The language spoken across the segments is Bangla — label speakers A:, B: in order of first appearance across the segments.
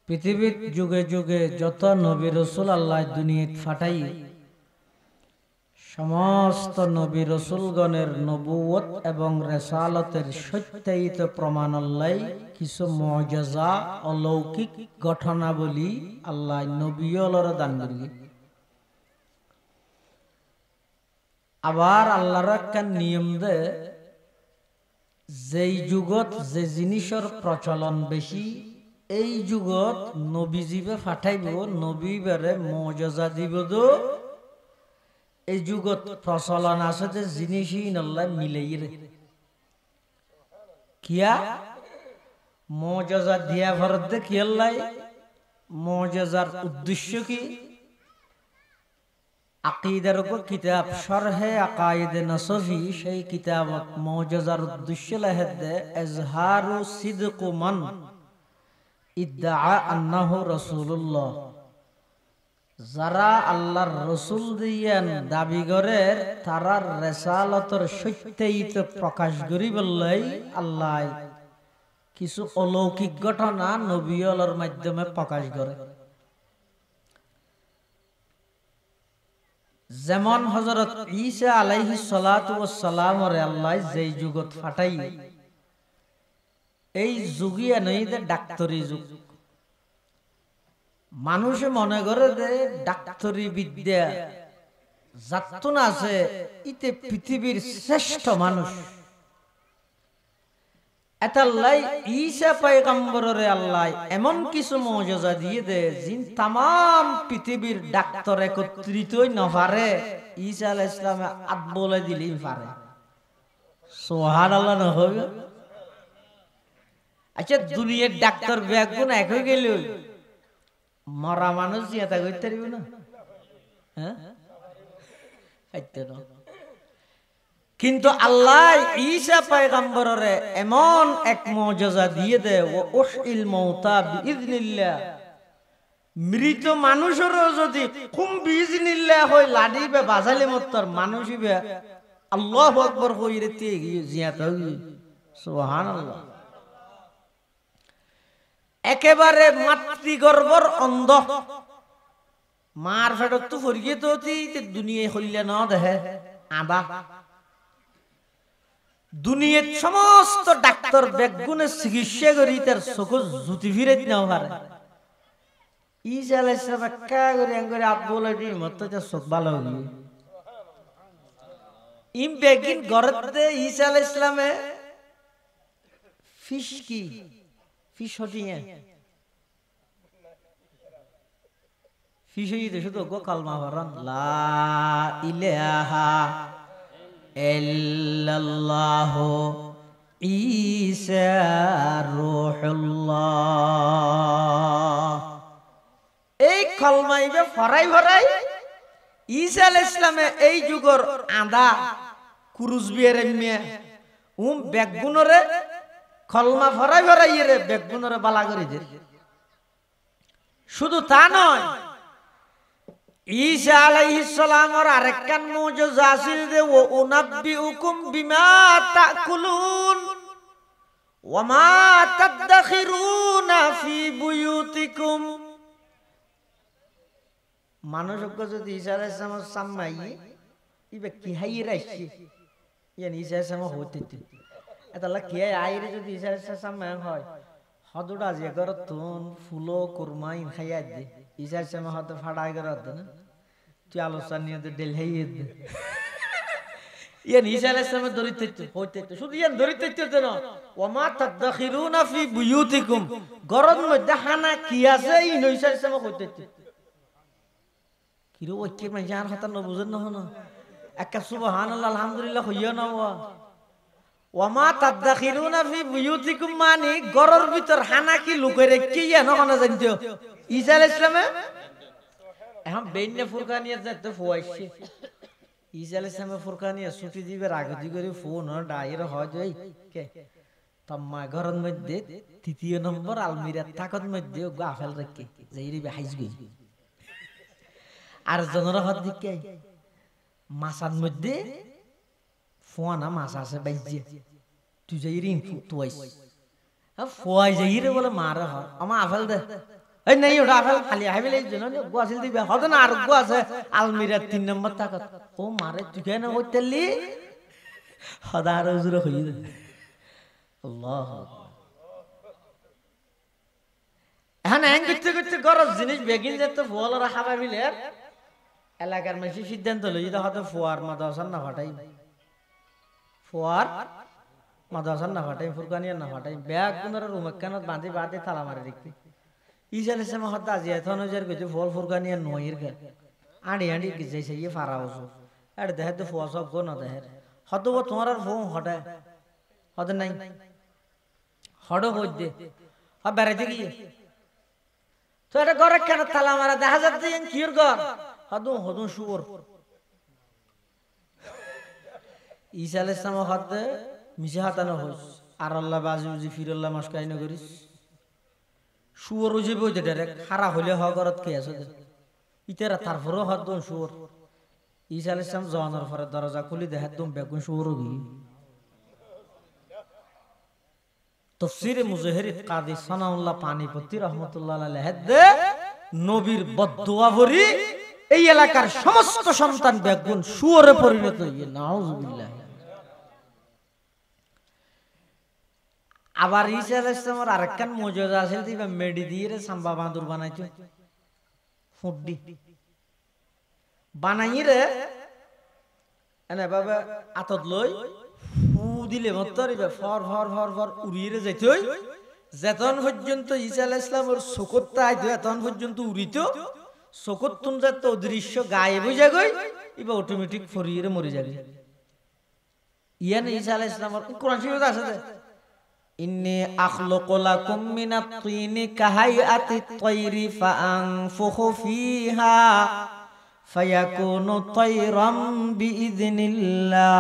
A: পৃথিবীর যুগে যুগে যত নবী রসুল আল্লাহ দুনিয়াত ফাটাই সমস্ত নবী রসুলগণের নবুয়ত এবং রেসালতের সত্যায়িত প্রমাণ আল্লাহ কিছু মুআজিজা অলৌকিক ঘটনাবলী আল্লাহ নবীওয়ালার দান করি। আবার আল্লাহর একটা নিয়ম দে যেই যুগত যে জিনিসের প্রচলন বেশি এই যুগত নবীজিবে ফাটাইব নবীবারে মুআজিজা দিব দো এই যুগত প্রচলন আছে যে জিনিসই নল্লা মিলেই রে কিয়া মুআজিজা দিয়া ভরত দে কি আল্লাহ মুআজিজার উদ্দেশ্য কি আকিদার উপর কিতাব শরহে আকায়েদ নসফি সেই কিতাবত মুআজিজার উদ্দেশ্য লাহেদ দে ইজহারু সিদকু মান ইদ্দাআ আন্নাহু রাসূলুল্লাহ যারা আল্লাহর রসুল দিয়েন দাবি করে তারার রেসালতর সত্যায়িত প্রকাশ করি বললেই আল্লাহ কিছু অলৌকিক ঘটনা নবীওয়ালার মাধ্যমে প্রকাশ করে। যেমন হযরত ঈসা আলাইহিস সালাতু ওয়াস সালামরে আল্লাহ যেই যুগত ফাটাই এই যুগিয়া নেই যে ডাক্তারি যুগ। মানুষে মনে করে যে ডাক্তারি বিদ্যা যাত্তুন আছে ইতে পৃথিবীর শ্রেষ্ঠ মানুষ এতাল্লাই ঈসা পয়গম্বরের আল্লাহ এমন কিছু মুআজিজা দিয়ে দে জিন तमाम পৃথিবীর ডাক্তার একত্রিতই না পারে ঈসা আলাইহিস সালামে আদ বলে দিলেই পারে। সুবহানাল্লাহ না হবে। আচ্ছা দুনিয়ার ডাক্তার ব্যাগুন এক হয়ে গেল মরা মানুষ জিয়াতা করতে পারবে না হ্যাঁ কিন্তু আল্লাহ ঈসা পয়গম্বরের এমন এক মুআজিজা দিয়ে দে ও উশইল মাউতা বিইذনিল্লাহ মৃত মানুষেরও যদি কুম বিইذনিল্লাহ হয় লাডিবে বাজালে মতর মানুষিবে আল্লাহু আকবার কইরে তে জিয়াতা সুবহানাল্লাহ। একেবারে মাতৃগর্ভর অন্ধ মার ফেরত তো ফরিয়ে তো দুনিয়ায় হইলে না দেখে আবা দুনিয়ার সমস্ত ডাক্তার বেগুনে চিকিৎসা করি তার চকু জুতি ফিরে নাও পারে। ঈসা আলাইহিস সালাম কা করে আঙ্গুরে আপ বলে দি মত তো চোখ ভালো হই ইম বেগিন গরতে ঈসা আলাইহিস সালামে ফিশ কি ফিশ হটিয়ে ফিশ হইতে শুধু গো কালমা পড়ান লা ইলাহা ইল্লাল্লাহু ঈসা রূহুল্লাহ এই কালমাইবে ফরাই ফরাই ঈসা আলাইহিস সালামে এই যুগর আদা কুরুজ বিয়ের মিয়া বেগুনরে কলমা ফরাই ফরাই রে বেগুনরে বালা করে দে। শুধু তা নয় ঈসা আলাইহিস সালামের আরেকখান মুআজিজা আছিল যে ও উনাব্বিউকুম বিমা তাকুলুন ওয়া মা তাদখিরুনা ফি বুয়ুতিকুম। মানুষকে যদি ঈসা আলাইহিস সালামের সামনে ইবে কি হাই রাইছি ইয়ানি ঈসা আলাইহিস সালাম হতে এতালা কি আইরে যদি ঈসা আলাইহিস সালাম হয় হদুডা যে গরতুন ফুলো কুরমাই খাইয়া দে ঈসা আলাইহিস সালাম হতে ফাড়াই গরত না তুই আলোচনা নিয়ে দে ঢেলাই দে ইয়ানি ঈসা আলাইহিস সালাম দরিদ্র হইতে শুধু ইয়ান দরিদ্র না ওয়া মা তাদখিরুনা ফি বুয়ুতিকুম গরদ মধ্যে হানা কি আছে ই ঈসা আলাইহিস সালাম হইতে কি রো কি মানে জান হতা না বুঝেন না হনো একা সুবহানাল্লাহ আলহামদুলিল্লাহ হইয়া না ওয়া মা তাদখিরুনা ফি বুয়ুতিকুম মানে গরর ভিতর হানা কি লুকায় রেখে না হনা জানতো ঈসা আলাইহিস সালাম এখন বেইনে ফুরকানিয়া যাতে ফুয়াইছে ঈসা আলাইহিস সালাম ফুরকানিয়া ছুটি দিবে আগে দি করে ফোন ডাইর হয় যাই কে তম্মা ঘরের মধ্যে তৃতীয় নম্বর আলমিরা তাকত মধ্যে গাফেল রেখে যাইরি হাইজ গই আর জনরা হাত দিকে মাসার মধ্যে ফোয়ানা মাছ আছে বাইজে তুই যাই রিং তুই ফুয়াই যাই রে বলে মারে হয় আমার আফেল দে এই নাই ওটা আফেল খালি আইবে এই জন্য গোয়াছিল দিবে হতো না আর গো আছে আলমিরার 3 নম্বর তাকত ও মারে তুই কেন হইতেলি হদার হুজুর হই আল্লাহ এখন এন করতে করতে গরজ জিনিস বেগিন যেত ফুয়ালরা খাবা মিলে এলাকার মানুষ সিদ্ধান্ত লই এটা হয়তো ফুয়ার মাদ্রাসার না ফাটাই ফুয়ার মাদ্রাসার না ফাটাই ফুরকানিয়ার না ফাটাই ব্যাগ কোনর রুম কেন বাঁধি বাঁধি তালা মারে দেখতে ইজাল ইসলাম হত্যা আজি এখন যার কইতে ফল ফুরকানিয়ার নয়ের গে আড়ি আড়ি গিয়ে সেই ফারা হসু আর দেহে তো ফুয়া সব গো না দেহে হতো তোমার আর ফোন হটায় হতে নাই হড়ো হই দে আর বেড়াইতে গিয়ে তো এটা ঘরে কেন তালা মারা দেখা যাচ্ছে কির ঘর হদুম হদুম শুয়োর ঈসা আলাইহিস সালাম হাতে মিশে হাতানো হইস আর আল্লাহ বাজি উজি ফিরল্লাহ মাসকাই না করিস শুয়োর উজি বইতে ডাইরেক্ট খারা হইলে হ ঘরত কে আছে ইতারা তারপরও হদুম শুয়োর ঈসা আলাইহিস সালাম জওয়ানোর পরে দরজা খুলি দেখে একদম বেগুন শুয়োর গি তাফসীরে মুজাহিরিত কাদি সানাউল্লাহ পানিপতি রাহমাতুল্লাহ আলাইহি দে নবীর বদদুয়া ভরি এই এলাকার সমস্ত সন্তান বেগুন শুয়োরে পরিণত হইয়ে নাউজুবিল্লাহ আবার ঈসা আলাইহিস সালামের আরেকখান মুজিজা আছে দিবা মেডি দিয়ে রে সাম্বা বাঁদুর বানাইতো ফুড্ডি বানাই রে এনে বাবা আতত লই ফু দিলে মতরিবে ফর ফর ফর ফর উড়িয়ে যাইতই যেতন পর্যন্ত ঈসা আলাইহিস সালামের চকুত আইতো এতন পর্যন্ত উড়িতো চকুত তুন যত অদৃশ্য গায়েব হয়ে যাগই ইবা অটোমেটিক ফরিয়ে মরে যাবে ইয়ান ঈসা আলাইহিস সালামের কোরআন শরীফে আছে ইন্নী আখলুকু লাকুম মিনাত তিনি কাহাইআতিত তায়রি ফাআনফুখু ফিহা ফায়াকুনু তায়রাম বিইذنিল্লাহ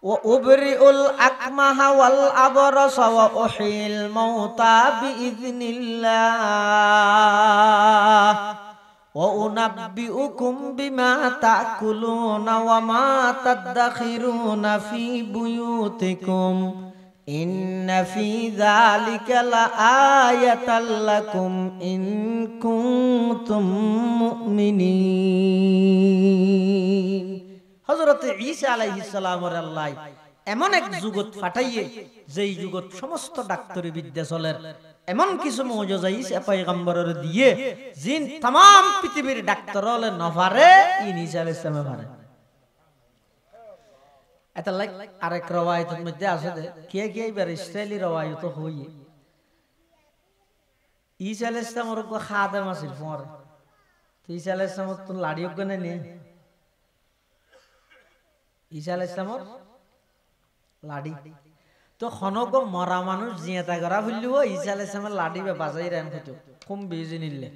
A: ওয়া উবরিউল আকমাহা ওয়াল আবরাসা ওয়া উহিল মাউতা বিইذنিল্লাহ ওয়া উনাব্বিউকুম বিমা তাকুলুনা ওয়া মা তাদাখিরুনা ফি বুয়ুতিকুম ইন্না ফি যালিকা লাআয়াতাল লাকুম ইন কুনতুম মুমিনিন হযরত ঈসা আলাইহিস সালামের আল্লাহ এমন এক জগৎ ফাটাইয়ে যেই জগৎ সমস্ত ডাক্তারি বিদ্যা চলের এমন কিছু মুজিজা ঈসা পয়গম্বরের দিয়ে জিন तमाम পৃথিবীর ডাক্তার হলে না পারে ঈসা আলাইহিস সালাম পারে এটা লাইক আরেক রওয়ায়াতের মধ্যে আছে কে কে এবার ইসরাইলি রওয়ায়াত হই ঈসা আলাইহিস সালামের কো খাদেম আছিল পরে তো ঈসা আলাইহিস সালাম তো লাড়িও গনে নে ঈসা আলাইহিস সালামের লাড়ি তো খনক মরা মানুষ জিয়াতা করা হইলো ঈসা আলাইহিস সালামের লাড়ি বে বাজাই রান হতো কম বেজি নিলে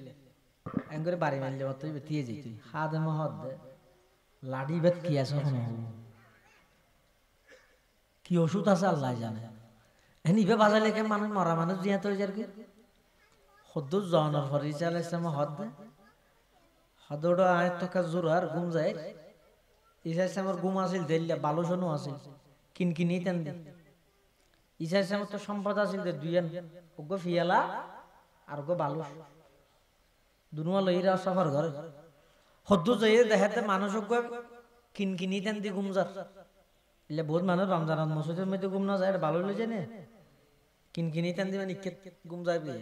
A: এঙ্গরে বাড়ি মারলে বতই বেতিয়ে যাইতি খাদেম হদ লাড়ি বেত কি আছে হন কি ওষুধ আছে আল্লাহ জানে এনিবে বাজাইলে কে মানুষ মরা মানুষ জিয়াত হই যারকে হদ্দু জানার পর ঈসা আলাইহিস সালাম হদ হদড় আয়াত কা জুরার ঘুম যায় ঈসা আলাইহিস সালামের ঘুম আছিল দেল্লা বালুশনও আছিল কিনকিনি তেন ঈসা আলাইহিস সালামের তো সম্পদ আছিল দুইয়ান ওগো ফিয়ালা আর গো বালুশ দুনুয়া লইরা সফর ঘর হদ্দু যায় দেখাতে মানুষ গো কিনকিনি তেন দি ঘুম যা ইলে বহুত মানুষ রমজান মসজিদের মধ্যে ঘুম না যায় ভালো লই জানে কিনকিনি তেন দি মানে ঘুম যাবে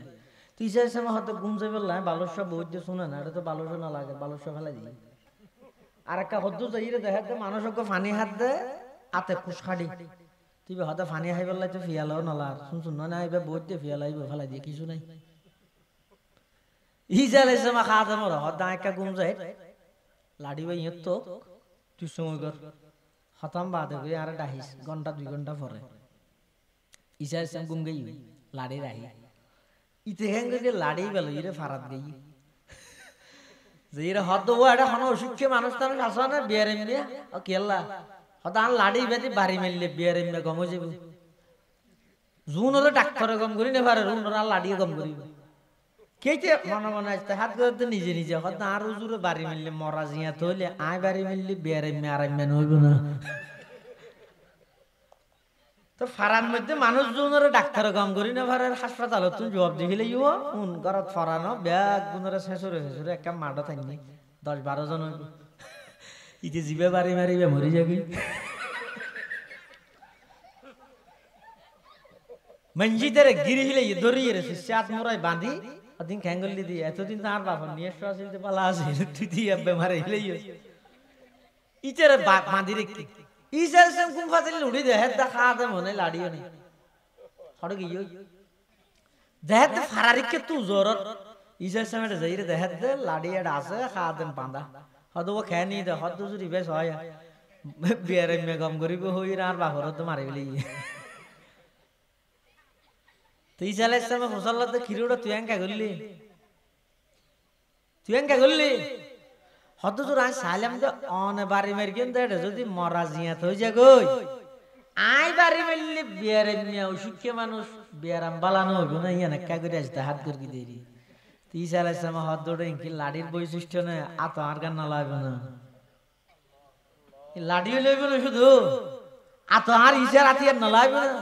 A: তুই ঈসা আলাইহিস সালাম হয়তো ঘুম যাবে না বালুশ বহুত যে শুনে না এটা তো বালুশ না লাগে বালুশ ফেলা দিই আর একটা হদ্দু যায় দেখাতে মানুষ গো পানি হাত দে আতে কুশখাড়ি তুই হয়তো পানি খাই পেলাই তো ফিয়ালাও নলার শুনছুন না এবার বহুত দিয়ে ফিয়ালাই ফেলাই দিয়ে কিছু নাই ঈসা আলাইহিস সালাম খাদেমর হদা একা ঘুম যায় লাড়ি ভাই ইয়ত তো তুই সময় কর খতম বাদে গই আর ডাহিস ঘন্টা 2 ঘন্টা পরে ঈসা আলাইহিস সালাম ঘুম গই লাড়ি রাহি ইতে হেঙ্গে লাড়ি বেল ইরে ফারাত গই যে ইরে হদ ও এটা হন অসুখে মানুষ তার আছে না বিয়ারে মিয়া ও কেল্লা হদা লাড়ি বেদি বাড়ি মেললে বিয়ারে মিয়া গম যাবে জুন হলে ডাক্তারে গম করি না পারে রুন লাড়ি গম করি কেইতে মনে মনে আসতে হাত করতে নিজে নিজে হদা আর হুজুরে বাড়ি মেললে মরা জিয়া হইলে আয় বাড়ি মেললে বিয়ারে মিয়া আর মেন হইব না তো ফারার মধ্যে মানুষ জনের ডাক্তার কাম করি না ফারার হাসপাতাল তুমি জবাব দিলে ইউ ঘরত ফরানো ব্যাগ গুণরে শেষরে শেষরে একটা মাঠ থাকি 10-12 জন ইতে জিবে বাড়ি মারিবে মরি যাবি মঞ্জিদের গিরি হিলে ধরিয়ে রেছে সাত মোড়াই বাঁধি ওদিন খ্যাঙ্গলি দিয়ে এতদিন তার বাপ নিয়ে আসতে পালা আছে তুই দিয়ে বেমারে হিলে ইচের বাঁধি রেখে ইসের সেম কুম ফাজিল উড়ি দে হেদ দেখা দে মনে লাড়িও নি হড় গিয়ে দেহেদ ফারারিকে তু জোরত ইসের সেমের যাইরে দেহেদ দে লাড়িয়ে আছে খা দেন বাঁধা হদ ও খেয়ে নি দে হদ জুরি বেশ হয় বিয়ারে মে গম করিব হই আর বাপর তো মারি বলি তো ইসালে সময় মুসল্লাতে খিরুড়া তুই এঙ্কা গল্লি হদ জুর আই সালাম দে অন বাড়ি মের কেন দে যদি মরা জিয়া থই যা গই আই বাড়ি মেললি বিয়ারে মিয়া অসুখ্য মানুষ বিয়ারাম বালানো হইব না ইয়া নাক্কা করে আসতে হাত করকি দেরি তো ইসালে সময় হদ দৌড়ে কি লাড়ির বৈশিষ্ট্য না আত আর গান না লাগবে না লাড়িও লইব না শুধু আত আর ইসার আতিয়ার না লাগবে না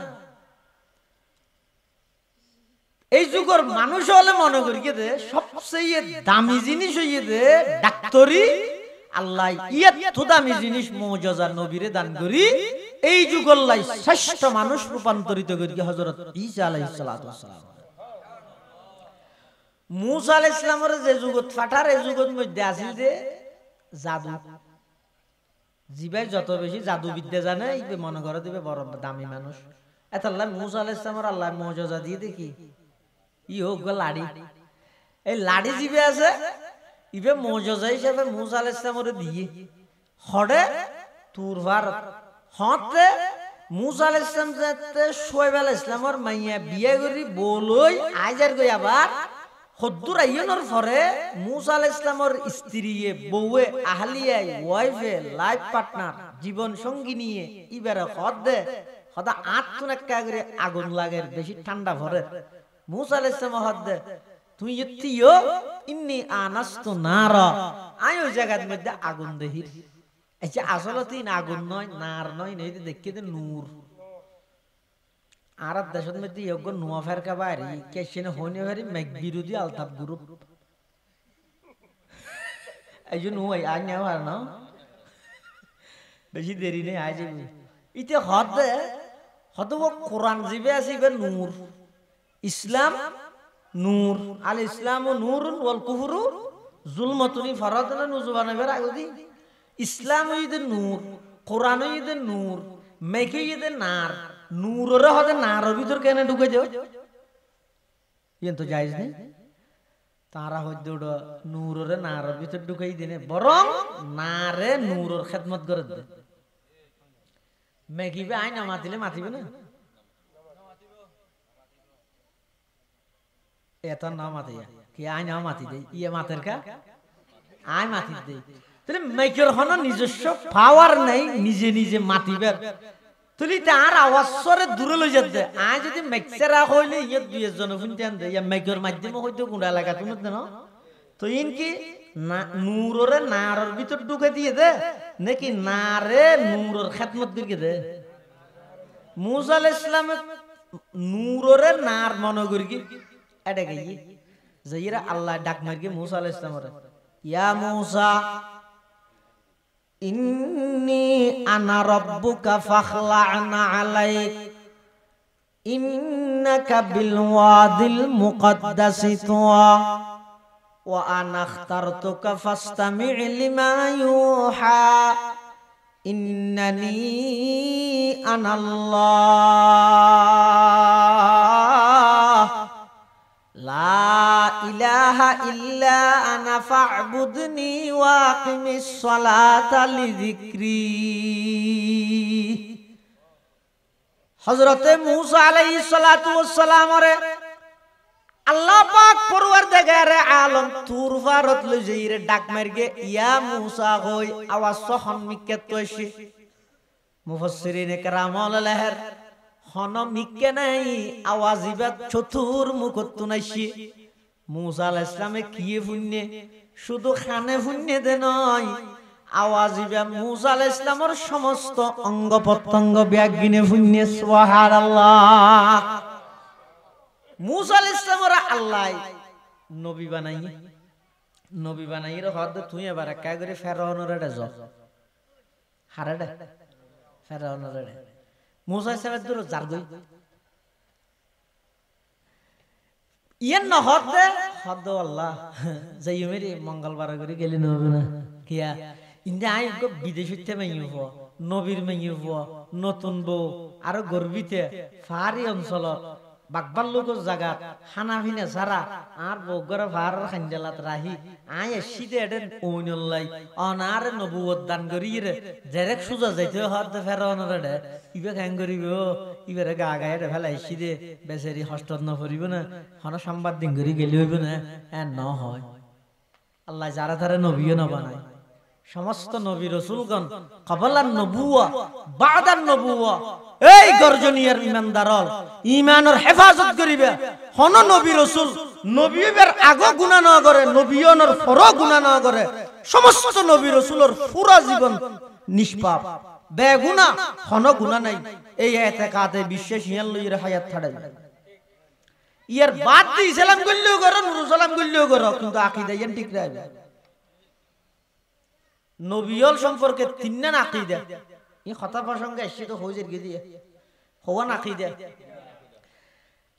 A: এই যুগের মানুষ হলে মনে করি কে সবচেয়ে দামি জিনিস হইয়ে দে ডাক্তারি আল্লাহ এত দামি জিনিস মুজিজা নবীরে দান করি এই যুগের লাই শ্রেষ্ঠ মানুষ রূপান্তরিত করি হযরত ঈসা আলাইহিস সালাতু ওয়াস সালাম মুসা আলাইহিস সালামের যে যুগত ফাটার এই যুগের মধ্যে আছিল যে জাদু জিবাই যত বেশি জাদু বিদ্যা জানে এই মনে করে দিবে বড় দামি মানুষ এত আল্লাহ মুসা আলাইহিস সালামের আল্লাহ মুজিজা দিয়ে দেখি ই হোক লাড়ি এই লাড়ি জিবে আছে ইবে মুজিজা হিসেবে মুসা আলাইহিস সালামের দিয়ে হড়ে তুরভার হতে মুসা আলাইহিস সালাম যেতে শুয়াইব আলাইহিস সালামের মাইয়া বিয়ে করি বলই আইজার গই আবার হদ্দুর আইয়নর পরে মুসা আলাইহিস সালামের স্ত্রীয়ে বউয়ে আহলিয়ে ওয়াইফে লাইফ পার্টনার জীবন সঙ্গী নিয়ে ইবারে হদ দে হদা আত্মন একটা করে আগুন লাগের বেশি ঠান্ডা ভরে মুসা আলাইহিস সালাম হদ দে তুই ইতিও ইন্নী আনাস্তু নারা আয় ওই জায়গার মধ্যে আগুন দেহির আচ্ছা আসলে তুই আগুন নয় নার নয় নেই দেখি দে নূর আরব দেশের মধ্যে যোগ্য নোয়া ফেরকা বাড়ি কেশনে হইনে ভারি মেঘ বিরোধী আলতাফ গ্রুপ এই জন্য ওই আজ নেওয়া আর না বেশি দেরি নেই আজ ইতে হদে হদ ও কোরআন জিবে আসিবে নূর ইসলাম নূর আল ইসলাম ও নূরুন ওয়াল কুফরু যুলমাতুনি ফরাদনা নুজবানা বের আগদি ইসলাম ইদে নূর কোরআন ইদে নূর মেঘে ইদে নার নূরের হদে নারের ভিতর কেন ঢুকে যাও ইয়েন তো জায়েজ নেই তারা হইতে ওটা নূরের নারের ভিতর ঢুকাই দিনে বরং নারে নূরের খেদমত করে দে মেঘিবে আই না মাতিলে মাতিবে না এত না মাতি কি আই না মাতি দে ইয়ে মাতের কা আই মাতি দে তাহলে মেঘের হন নিজস্ব পাওয়ার নাই নিজে নিজে মাতিবে তুলি তার আওয়াজ সরে দূরে লই যেতে আই যদি মেক্সেরা হইলে ইয়ে দুই জন শুনতেন দে ইয়া মেঘের মাধ্যমে হইতো গুড়া লাগা তুমি না তো ইনকি নূরের নারের ভিতর ঢুকে দিয়ে দে নাকি নারে নূরের খেদমত করে দে মুসা আলাইহিস সালাম নূরের নার মনে করি কি এটা কি যাইরা আল্লাহ ডাক মারকে মুসা আলাইহিস সালামের ইয়া মুসা ইন্নী আনা রাব্বুকা ফাখলা'না আলাইক ইন্নাকা বিল ওয়াদিল মুকদ্দাসি তুয়া ওয়া আনা ইখতারতুকা ফাসতামি' লিমা ইউহা ইন্নানি আনাল্লাহ লা ইলাহা ইল্লা আনা ফা'বুদনি ওয়া আকিমিস সালাতা লিযিকরি হযরতে মূসা আলাইহিস সালাতু ওয়াস সালাম রে আল্লাহ পাক পরওয়ারদিগার আলম তুর ফারত লই যাইরে ডাক মারগে ইয়া মূসা কই আওয়াজ সহন মিকে তোইছি মুফাসসিরিনে কেরাম আলাইহির হন মিকে নাই আওয়াজ ইবাত চতুর মুখত নাইছি মূসা আলাইহিস সালামে কিয়ে ফুন্নে শুধু খানে ফুন্নে দে নয় আওয়াজ ইবা মুসা আলাইহিস সালামের সমস্ত অঙ্গ প্রত্যঙ্গ ব্যাগিনে ফুন্নে সুবহানাল্লাহ। মুসা আলাইহিস সালামের আল্লাহ নবী বানাই রে হদ তুই এবার একা করে ফেরাউনের রে জ হারাডা ফেরাউনের রে মুসা আলাইহিস সালামের দূর জার গই ইয়েন ন হদ আল্লাহ যাই মেরে মঙ্গলবার করে গেলি নবে না কিয়া ইন্দা আই গো বিদেশিতে মাইয়ু হ নবীর মাইয়ু হ নতুন বউ আর গর্বিতে ফারি অঞ্চল বাকবার লোকের জায়গা খানা পিনা সারা আর বগর ভার খাঞ্জালাত রাহি আয় শীতে এডেন ওনলাই অনার নবুয়ত দান করি রে ডাইরেক্ট সুজা যাইতে হদ ফেরাউনের রে ইবে কাং করিব ইবেরে গা গায়ে ফেলাই শীতে বেচারি হস্টত ন করিব না হন সংবাদ দিন করি গেলি হইব না ন হয় আল্লাহ যারা তারে নবীও ন বানায় সমস্ত নবী রাসূলগণ কবলান নবুওয়া বাদান নবুওয়া এই গর্জনিয়ার ইমানদারল ঈমানের হেফাজত করিবে হন নবী রাসূল নবীবের আগো গুনাহ না করে নবীয়নের পরো গুনাহ না করে সমস্ত নবী রাসূলের পুরা জীবন নিষ্পাপ বেগুনাহ হন গুনাহ নাই এই ইতিকাদে বিশ্বাস হিয়াল লইরে হায়াত ছাড়ে ইয়ার বাদ দি ইসলাম কইলেও করো নূর সালাম কইলেও করো কিন্তু আকীদা ইয়ান ঠিক রাখবে নবীল সম্পর্কে তিনটা আকীদা এই কথা প্রসঙ্গে এসে তো হইজের গিয়ে হওয়ান আকীদা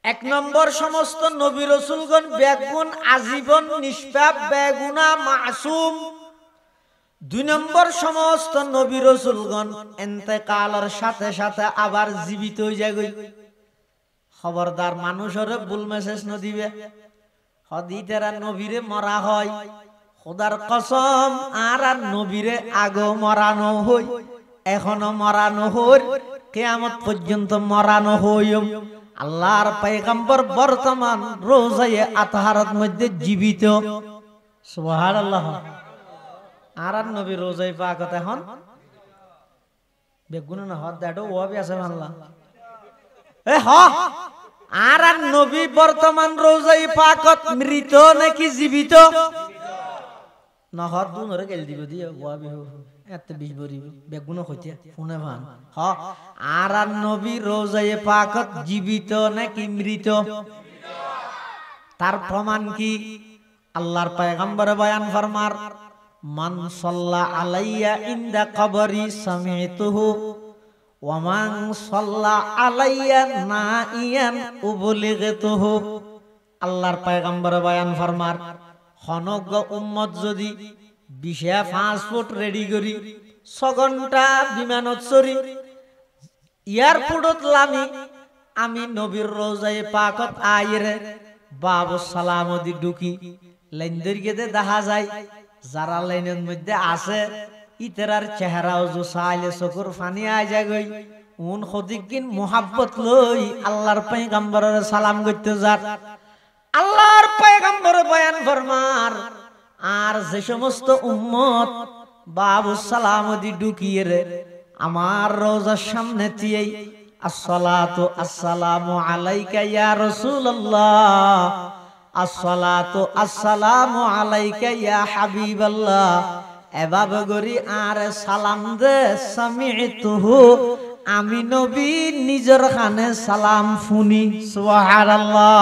A: এক নম্বর সমস্ত নবী রাসূলগণ বেগুন আজীবন নিষ্পাপ বেগুনাহ মাসুম। দুই নম্বর সমস্ত নবী রাসূলগণ ইন্তেকালের সাথে সাথে আবার জীবিত হয়ে যায়। খবরদার মানুষের ভুল মেসেজ ন দিবে হদিতেরা নবীরে মরা হয় খোদার কসম আর নবীরে আগে মরানো হই এখনো মরানো হই কিয়ামত পর্যন্ত মরানো হই। আল্লাহর পয়গম্বর বর্তমান রোজায়ে আতহারের মধ্যে জীবিত সুবহানাল্লাহ। আর নবী রোজায়ে পাকত এখন বেগুন না হদ দাডো ওবি আছে আল্লাহ এ হ আর নবী বর্তমান রোজায়ে পাকত মৃত নাকি জীবিত নহদ দুনরে গেল দিব দিয়ে ওয়াবি এত বিশ বরিব বেগুন হইতে ফোনে ভান হ আর নবী রোজায়ে পাকত জীবিত নাকি মৃত তার প্রমাণ কি আল্লাহর পয়গম্বর বয়ান ফরমার মান সাল্লা আলাইয়া ইনদা কবরি সামিতুহু ওয়া মান সাল্লা আলাইয়া নাইয়ান উবলিগতুহু। আল্লাহর পয়গম্বর বয়ান ফরমার হনগ উম্মত যদি 5 ফুট রেডি করি 6 ঘন্টা বিমানত চড়ি এয়ারপোর্টত লামি আমি নবীর রোজায়ে পাকত আইরে বাবু সালাম দি ঢুকি লাইন দরিয়ে দেখা যায় যারা লাইনের মধ্যে আছে ইতরার চেহারাও যে সাইলে চকুর পানি আই যায় গই উন খদিকিন মোহাব্বত লই আল্লাহর পয়গম্বরের সালাম করতে যার আল্লাহর পয়গম্বর বয়ান ফরমার আর যে সমস্ত উম্মত বাবু সালাম দি ঢুকিয়ে রে আমার রোজার সামনে দিয়ে আসসালাতু আসসালামু আলাইকা ইয়া রাসূলুল্লাহ আসসালাতু আসসালামু আলাইকা ইয়া হাবিবাল্লাহ এভাবে গরি আর সালাম দে সামিতুহু আমি নবী নিজের কানে সালাম শুনি সুবহানাল্লাহ।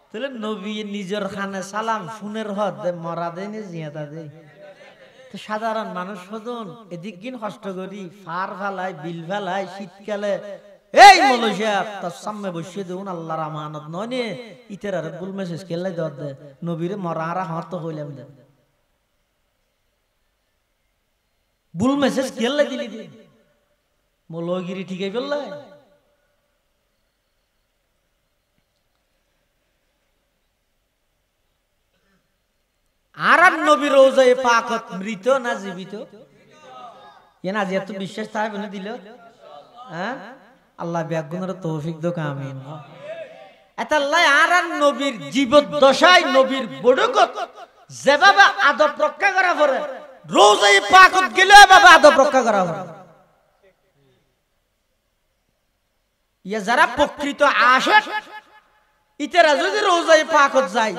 A: তাহলে নবী নিজের কানে সালাম শুনের হদ মরা দেয় না জিয়াদা দেয়। তো সাধারণ মানুষ হদন এদিক দিন কষ্ট করি ফার ফেলায় বিল ফেলায় শীতকালে এই মালয়েশিয়া তার সামনে বসিয়ে দেউন আল্লাহর আমানত নয় নে ইতের আর ভুল মেসেজ কেলাই দেওয়া দে নবীরে মরা আর হাত হইলাম দে ভুল মেসেজ কেলাই দিলি দে মৌলগিরি ঠিকই ফেললে আর নবী রোজায়ে পাকত মৃত না জীবিত এনা যে এত বিশ্বাস তাই বলে দিল হ্যাঁ আল্লাহ ব্যাগুনের তৌফিক দোক আমিন। এতাল্লাহ আর নবীর জীবদ্দশায় নবীর বড়কত যেভাবে আদব রক্ষা করা পড়ে রোজায়ে পাকত গেলে এভাবে আদব রক্ষা করা পড়ে। ইয়া যারা প্রকৃত আশিক ইতারা যদি রোজায়ে পাকত যায়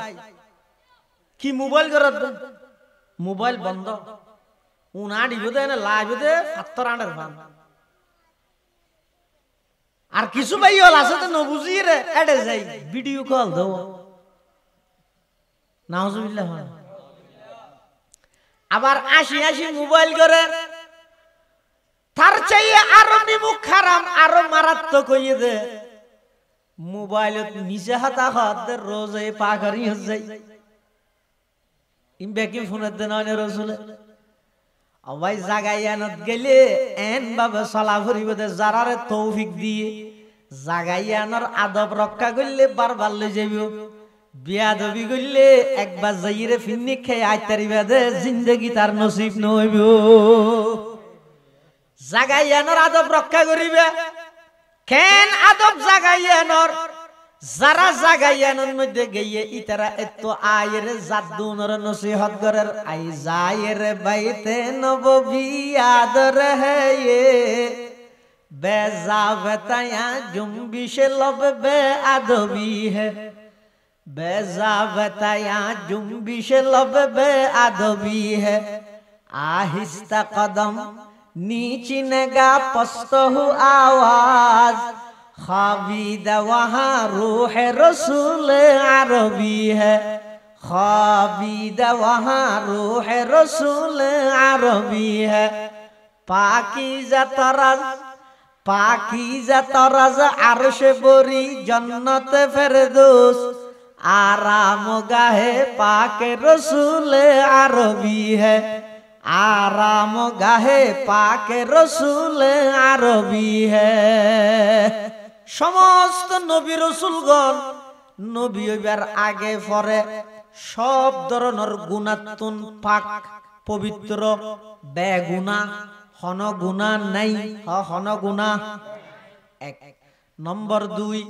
A: কি মোবাইল করত মোবাইল বন্ধ উনা দিব দে না লাইভ দে ৭০ আন্ডার পান আর কিছু ভাই হল আছে তো নবুঝি রে এডে যাই ভিডিও কল দাও নাউজুবিল্লাহ আবার আসি মোবাইল করে তার চাইয়ে আরো নিমুখ খারাপ আরো মারাত্মক হইয়ে দে মোবাইলত নিচে হাতা হাত রোজে পাগারি হয়ে যায় ইমবেকি ফোনের দেন রসুলে অবাই জাগাইয়ানত গেলে এন ভাবে চলা ফুরিব দে যারারে তৌফিক দিয়ে জাগাইয়ানোর আদব রক্ষা করলে বারবার লই যাইব বিয়াদবি করলে একবার যাইরে ফিন্নি খেয়ে আইতারিবা দে জিন্দেগি তার নসিব নইব জাগাইয়ানোর আদব রক্ষা করিবে কেন আদব জাগাইয়ানোর যারা জাগাইয়ানোর মধ্যে গিয়ে ইতারা এত আয়ের জাদুনর নসিহত করার আই যায়ের বাইতে নববী ইয়াদ রহে বেজাবতায়া জুম্বিশ लब बेअदबी है बेजाबताया जुम्बिश लब बेअदबी है आहिस्ता कदम नीची नगा पस्त हु आवाज खाबिदा वहाँ रूह रसूल अरबी है खाबिदा वहाँ रूह रसूल अरबी है पाकीज़ा तरज़ अर्श बोरी जन्नत फिरदौस आराम गाहे पाके रसूल अरबी है आराम गाहे पाके रसूल अरबी है समस्त नबी रसूलगण नबी हইবার আগে পরে সব ধরনের গুণাতুন পাক পবিত্র বেগুনা হন গুনাহ নাই হন গুনাহ এক নম্বর 2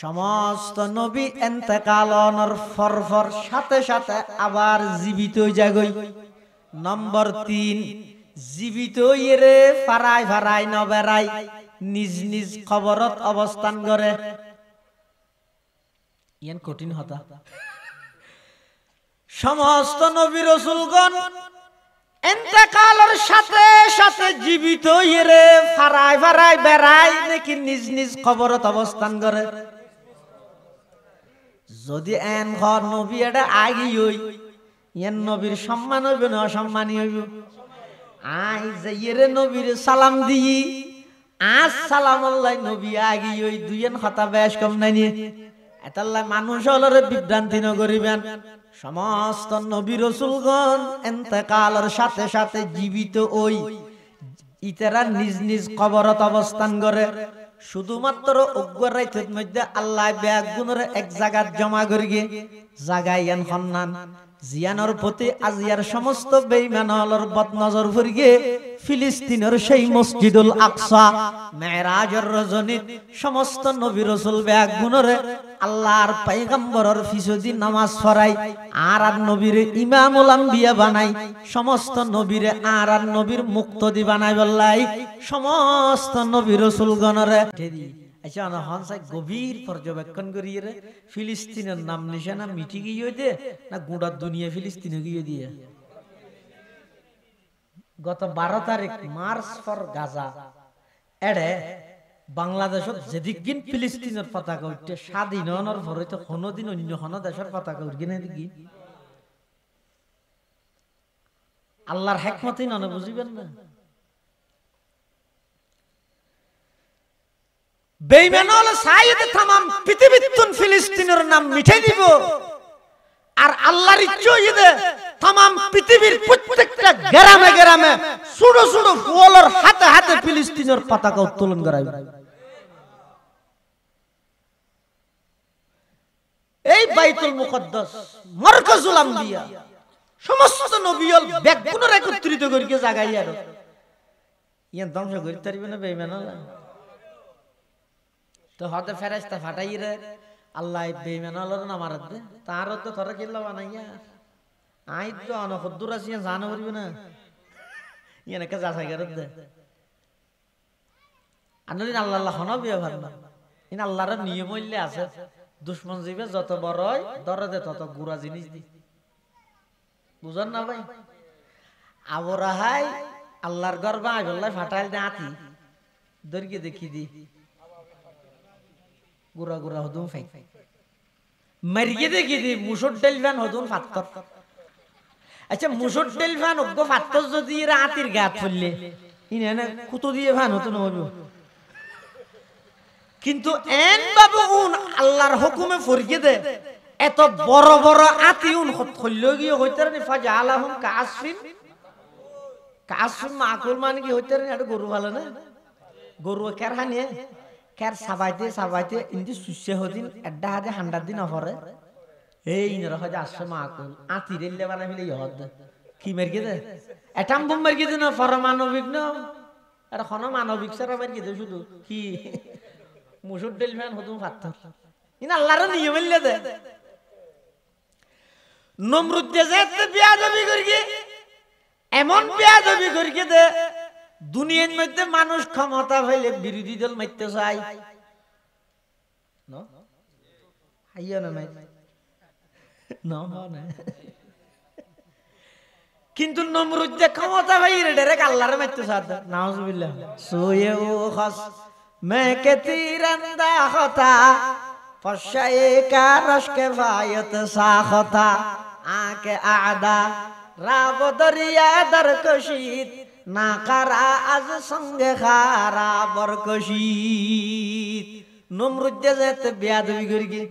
A: সমস্ত নবী ইন্তেকালনের ফরফর সাথে সাথে আবার জীবিত জাগই নম্বর 3 জীবিত ইরে ফারাই ফারাই নবেরাই নিজ নিজ কবরত অবস্থান করে ইয়ান কঠিন হতা সমস্ত নবী রাসূলগণ ইন্তেকালের সাথে সাথে জীবিত ইরে ফারাই ফারাই বেড়াই নাকি নিজ নিজ কবরত অবস্থান করে যদি এন ঘর নবী এটা আগি হই ইয়ান নবীর সম্মান হইবে না অসম্মানী হইব আই যে ইরে নবীর সালাম দিই আসসালামু আলাইকুম নবী আগি হই দুইন কথা বেশ কম নাই নি এতাল্লাহ মানুষ হলরে বিভ্রান্তি ন করিবেন সমস্ত নবী রাসূলগণ ইন্তেকালের সাথে সাথে জীবিত ওই ইতারা নিজ নিজ কবরত অবস্থান করে শুধুমাত্র অজ্ঞ রাইতের মধ্যে আল্লাহ বেগুনরে এক জায়গা জমা করিয়ে জাগাইয়ান হন্নান জিয়ানোর প্রতি আজিয়ার সমস্ত বেঈমানর বদনজর ফুরিয়ে ফিলিস্তিনের সেই মসজিদুল আকসা মেরাজের রজনীত সমস্ত নবী রাসূল বেগুনরে আল্লাহর পয়গম্বরের ফিসদি নামাজ পড়াই আর নবীর ইমামুল আম্বিয়া বানাই সমস্ত নবীরে আর নবীর মুক্তদি বানাই বললাই সমস্ত নবী রাসূলগণরে আচ্ছা না হনসাই গভীর পর্যবেক্ষণ করিয়ে রে ফিলিস্তিনের নাম নিশানা মিটি গিয়ে দে না গোটা দুনিয়া ফিলিস্তিনে গিয়ে দিয়ে গত 12 তারিখ মার্চ ফর গাজা এডে বাংলাদেশত যেদিন ফিলিস্তিনের পতাকা উঠে স্বাধীন হওয়ার পরে তো কোনোদিন অন্য কোনো দেশের পতাকা উঠবে না দেখি আল্লাহর হিকমতই না বুঝিবেন না বেঈমান হলে সাইয়েদ तमाम পৃথিবীতুন ফিলিস্তিনের নাম মিটাই দিব আর আল্লাহর ইচ্ছা হইছে तमाम পৃথিবীর প্রত্যেকটা গ্রামে গ্রামে ছোট ছোট ফুলের হাতে হাতে ফিলিস্তিনের পতাকা উত্তোলন করাইবে এই বাইতুল মুকদ্দাস মারকাজুল আম্বিয়া সমস্ত নবীল বেগুনের একত্রিত করিকে জাগাইয়া আর ইয়ান ধ্বংস করতে পারবে না বেঈমান হলে তো হতে ফেরেশতা ফাটাই রে আল্লাহ বেঈমান হলর না মারত দে তার তো ধরে কিল্লা বানাইয়া আই তো অন খুদ্দুর আসিয়া জানা করবে না ইয়ানে কে যাচাই করত দে আনদিন আল্লাহ আল্লাহ হন ব্যবহার না ইন আল্লাহর নিয়ম হইলে আছে দুশমন জিবে যত বড় হয় দরদে তত গুড়া জিনিস দি বুঝান না ভাই আবরাহাই আল্লাহর গর্বা আল্লাহ ফাটাইল দে আতি দরকে দেখি দি গুড়া গুড়া হদুম ফাই মারিয়ে দেখি দি মুসুর ডাল ফান হদুম ফাত্তর আচ্ছা মুসুর ডাল ফান অজ্ঞ ফাত্তর যদি এরা আতির গাত ফুললে ইনে কুতো দিয়ে ফান হতো না কিন্তু এন বাবু উন আল্লাহর হুকুমে ফরকে দে এত বড় বড় আতি উন হইল গিয়ে হইতে রে ফাজা আলাহুম কাসফিন কাসফিন মাকুল মানে কি হইতে রে এটা গরু ভালো না গরু কের হানিয়ে কের সাবাইতে সাবাইতে ইন্দি সুসে হদিন এড্ডা হাজে 100 দিন অফরে এই ইনর হজে আসছে মাকুল আতি রেলে বানা ফিলে ইহদ কি মারকে দে এটাম বম মারকে দে না পরমাণবিক না এটা কোন মানবিক সারা মারকে দে শুধু কি মুসুর ডাল ফান হদুম ফাত্তর ইন আল্লাহর নিয়ম মিললে দে নমরুদ যেতে বিয়াদবি করিকে এমন বিয়াদবি করিকে দে দুনিয়ার মধ্যে মানুষ ক্ষমতা পাইলে বিরোধী দল মারতে চায় ন আইয়া না মাই না কিন্তু নমরুদ যে ক্ষমতা পাইলে ডাইরেক্ট আল্লাহর মারতে চায় নাউজুবিল্লাহ সোয়ে ও খাস मैं के तीरंदा होता पशाए का रश के फायत सा होता आके आदा राव दरिया दर कशीत ना करा आज संगे खारा बर कशीत नमरुद जेते बियादबी करके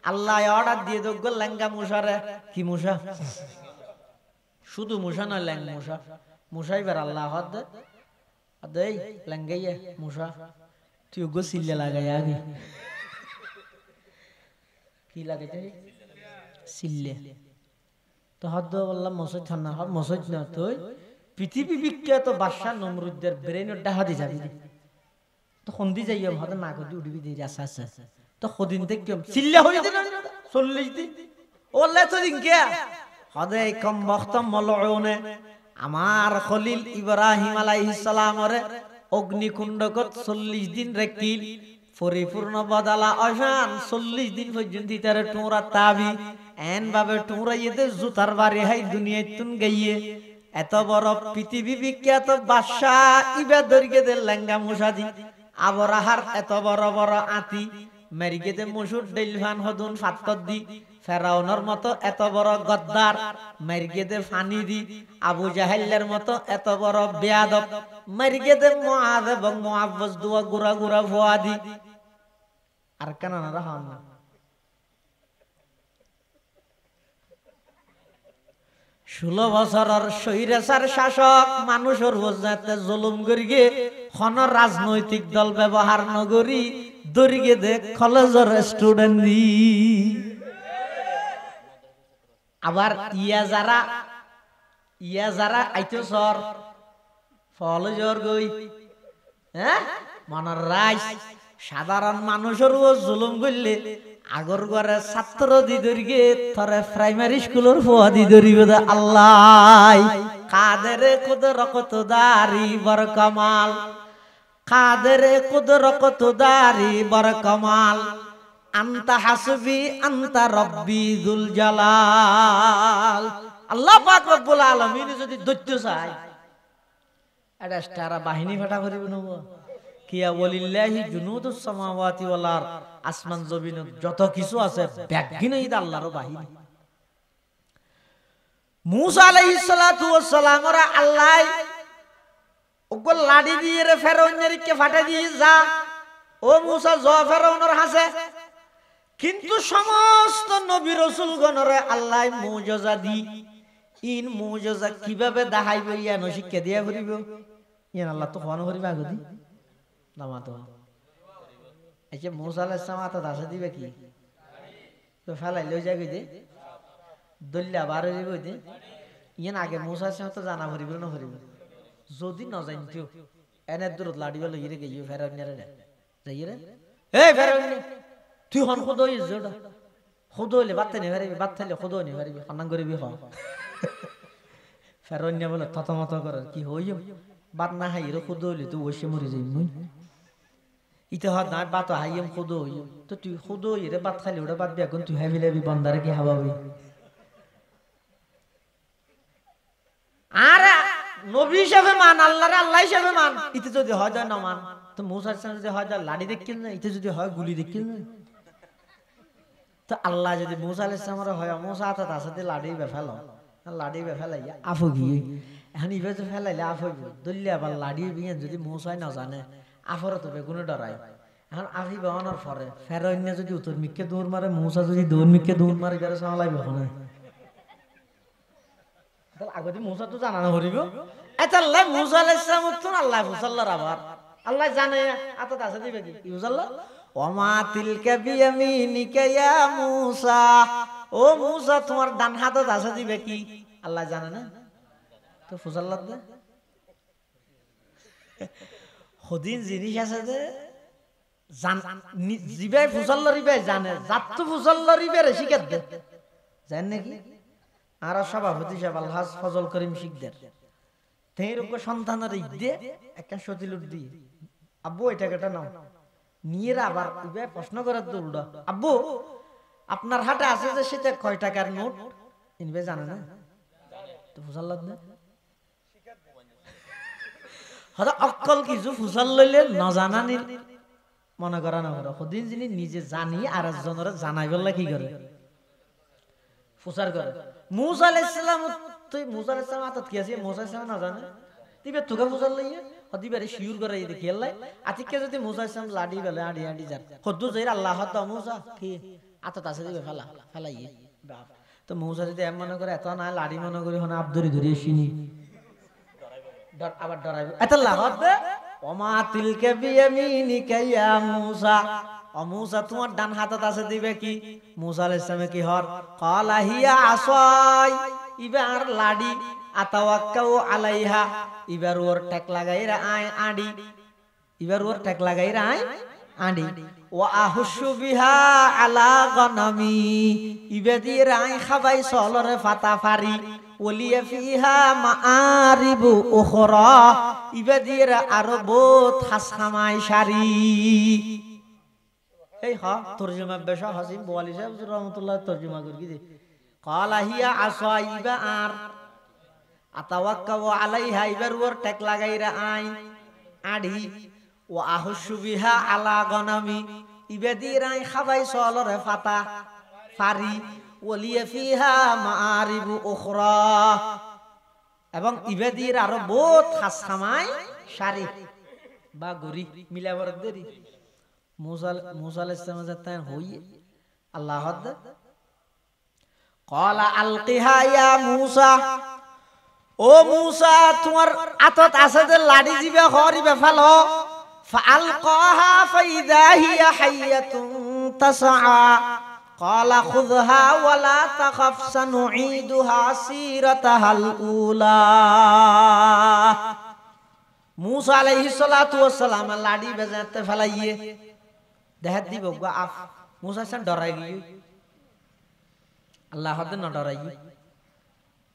A: अल्लाह ऑर्डर दिए दो गो लंगा मूसा रे की मूसा শুধু मूसा না লং मूसा मूसाই বার আল্লাহ হদ আদেই লঙ্গাইয়া मूसा তুই গো সিল্লে লাগাই আগে কি লাগাইতে সিল্লে তো হদ বললাম মসজিদ না হয় মসজিদ না তুই পৃথিবী বিখ্যাত বাদশা নমরুদের ব্রেনের ডাহা দি যাবি তো খন্দি যাইম হদ না কদি উড়বি দি আচ্ছা আচ্ছা তো খদিন দেখম সিল্লে হই দিন 40 দিন ওল্লা তো দিন কে হদে কম বক্ত মলউনে আমার খলিল ইব্রাহিম আলাইহিস সালাম রে অগ্নিকুণ্ডকত 40 দিন রাখিল পরিপূর্ণ বদলা অশান 40 দিন পর্যন্ত তারে টোরা তাবি এন ভাবে টোরাইতে জুতার বাড়ি হাই দুনিয়ায় তুন গাইয়ে এত বড় পৃথিবী বিখ্যাত বাদশা ইবাদরকে দে লেঙ্গা মুসাদি আবরাহার এত বড় বড় আতি মেরিকে দে মুসুর ডাইলফান হদুন ফাত্তর দি ফেরাউনের মতো এত বড় গদ্দার মেরিকে দে ফানি দি আবু জাহেলের মতো এত বড় বেয়াদব মেরিকে দে মুআদ এবং মুআব্বাস দুয়া গুরা গুরা ফুয়াদি আর কেন না রাহন না 16 বছরের স্বৈরাচার শাসক মানুষের উপর জুলুম করিগে কোন রাজনৈতিক দল ব্যবহার নগরী দরিগে দে কলেজের স্টুডেন্ট দি আবার ইয়া যারা আইতো সর ফলজর গই হ্যাঁ মনের রাইস সাধারণ মানুষের উপর জুলুম করলে আগর ঘরে ছাত্র দি দরিগে থরে প্রাইমারি স্কুলের ফুয়া দি দরিবে আল্লাহ কাদের কুদরত দারি বর কামাল কাদের কুদরত দারি বর কামাল আনতা হাসবি আনতা রব্বি যুল জালাল আল্লাহ পাক রব্বুল আলামিন যদি দৈত্য চায় এটা স্টারা বাহিনী ফাটা করিব নব কিয়া ওয়ালিল্লাহি জুনুদুস সামাওয়াতি ওয়াল আরদ আসমান জমিন যত কিছু আছে ব্যাগিন ইদ আল্লাহর বাহিনী মুসা আলাইহিস সালাতু ওয়াস সালাম রা আল্লাহ ওগো লাডি দিয়ে রে ফেরাউনের কে ফাটা দিয়ে যা ও মুসা জ ফেরাউনের হাসে কিন্তু সমস্ত নবী রাসূলগণরে আল্লাহ মুজিজা দি ইন মুজিজা কিভাবে দেখাইব ইয়ানো শিক্ষা দিয়া করিব ইয়ান আল্লাহ তো কোন করিবা গদি নামা তো আচ্ছা মুসা আলাইহিস সালাম তো দাসা দিবে কি তো ফেলাই লই যাই কইতে দল্লা বারে দিব কইতে ইয়ান আগে মুসা আলাইহিস সালাম তো জানা করিব না করিব যদি না জানতিও এনে দূরত লাড়িবা লই রে গইও ফেরাউনের রে যাই রে এই ফেরাউন তুই হন খোদই জোড়া খোদইলে বাত নে পারবি বাত থাইলে খোদই নে পারবি খানান করিবি হ ফেরাউন বলে ততমত করে কি হইও বাত না হাইরে খোদইলে তুই ওসে মরে যাই মুই ইতে হদ না বাত হাইম খোদই তো তুই খোদই রে বাত খাইলে ওটা বাত বিয়া কোন তুই হাবিলেবি বন্দারে কি হাবাবি আর নবী হিসেবে মান, আল্লাহরে আল্লাহ হিসেবে মান। ইতে যদি হয় যায় না মান, তো মুসা আলাইহিস সালাম যদি হয় যায় লাড়ি দেখিল না, ইতে যদি হয় গুলি দেখিল না। তো আল্লাহ যদি মুসা আলাইহিস সালামের হয় মুসা আতা তাসাতে লাড়ি বেফাল, লাড়ি বেফালাইয়া আফু গিয়ে এখন ইবে যে ফেলাইলে আফ হইব দলিয়া আবার লাড়ি বিয়ে যদি মুসাই না জানে আফর তো বেগুনে ডরাই। এখন আফি বানানোর পরে ফেরোইন্য যদি উত্তর মিকে দৌড় মারে, মুসা যদি দৌড় মিকে দৌড় মারে বেড়ে সামলাইবে ওখানে। আগতে মুসা তো জানা না হরিব এতাল্লাহ মুসা আলাইহিস সালাম তো আল্লাহ ফুসাল্লার আবার আল্লাহ জানে আতা তাসা দিবে কি ইউজাল্লাহ ওমা তিলকা বিয়ামিনিকা ইয়া মুসা, ও মুসা তোমার ডান হাতে তাসা দিবে কি আল্লাহ জানে না, তো ফুসাল্লাহ দে হদিন জিনিস আছে যে জিবাই ফুসাল্লাহ রিবাই জানে, জাত তো ফুসাল্লাহ রিবাই রে শিখাত দে জান নাকি। আর সভাপতি সাহেব আলহাজ ফজল করিম শিকদার তেরকম সন্তানের ঈদে একটা সতিলুট দিয়ে আব্বু এটা কেটে নাও নিয়ে আবার ইবে প্রশ্ন করার তো উল্টা, আব্বু আপনার হাতে আছে যে সেটা কয় টাকার নোট ইনবে জানে না, তো ফুসাল্লাহ না হয়তো অক্কল কিছু ফুসাল লইলে না জানা নিল মনে করা না করে সদিন যিনি নিজে জানি আর একজনের জানাই বললে কি করে ফুসার করে। মুসা আলাইহিস সালাম তুই মুসা আলাইহিস সালাম আতাত কি আছে মুসা আলাইহিস সালাম না জানে তিবে তোকে ফুসাল লইয়ে হদিবারে শিউর করে এই দেখি আল্লাহ আতিকে যদি মুসা আলাইহিস সালাম লাডি বেলে আডি আডি যান হদ্দু যাই আল্লাহ হদ মুসা কি আতাত আছে দিবে ফেলা ফেলাইয়ে বাপ, তো মুসা যদি এমন মনে করে এত না লাডি মনে করি হন আব্দুরি ধরিয়ে শিনি ডর আবার ডরাইবে আতাল্লাহ হদ ওমা তিলকা বিয়ামিনিকা ইয়া মুসা, ও মুসা তোমার ডান হাতত আছে দিবে কি মুসা আলাইহিস সালাম কি হর ক্বালা হিয়া আসাই ইবার লাডি আতাওয়াক্কাউ আলাইহা ইবার ওর টেক লাগাইরা আয় আডি ইবার ওর টেক লাগাইরা আয় আডি ওয়া আহুশু বিহা আলা গনামি ইবাদির আয় খাবাই সলরে ফাতা ফারি ওলিয়া ফিহা মাআরিবু উখরা ইবাদির আরো বহুত হাসখামাই শারি। এই হ্যাঁ তরজমা বেশা হাসিম বোয়ালি সাহেব রহমতুল্লাহ তরজমা করি দে ক্বালা হিয়া আসাইবা আর আতাওয়াক্কাউ আলাইহা ইবার ওর টেক লাগাইরা আই আডি ওয়া আহুশু বিহা আলা গনামি ইবাদির আই খাবাই সলরে ফাতা ফারি ওলিয়া ফিহা মাআরিবু উখরা এবং ইবাদির আরো বহুত খাসখামাই শারি বা গরি মিলাবার দেরি। মুসা আলাইহিস সালাম জাতান হইয়ে আল্লাহ হদ ক্বালা আলকিহা ইয়া মুসা, ও মুসা তোমার আতত আছে যে লাডি জিবে হরিবে ফেলো ফাআলকাহা ফাইদা হিয়া হাইয়াতুন তাসআ ক্বালা খুযহা ওয়ালা তাখাফ সানুঈদুহা সিরাতাহাল উলা। মুসা আলাইহিস সালাতু ওয়াস সালাম লাডি বেজাতে ফেলাইয়ে দেখাত দিব আফ মুসা সান ডরাই গিয়ে আল্লাহ হদ না ডরাই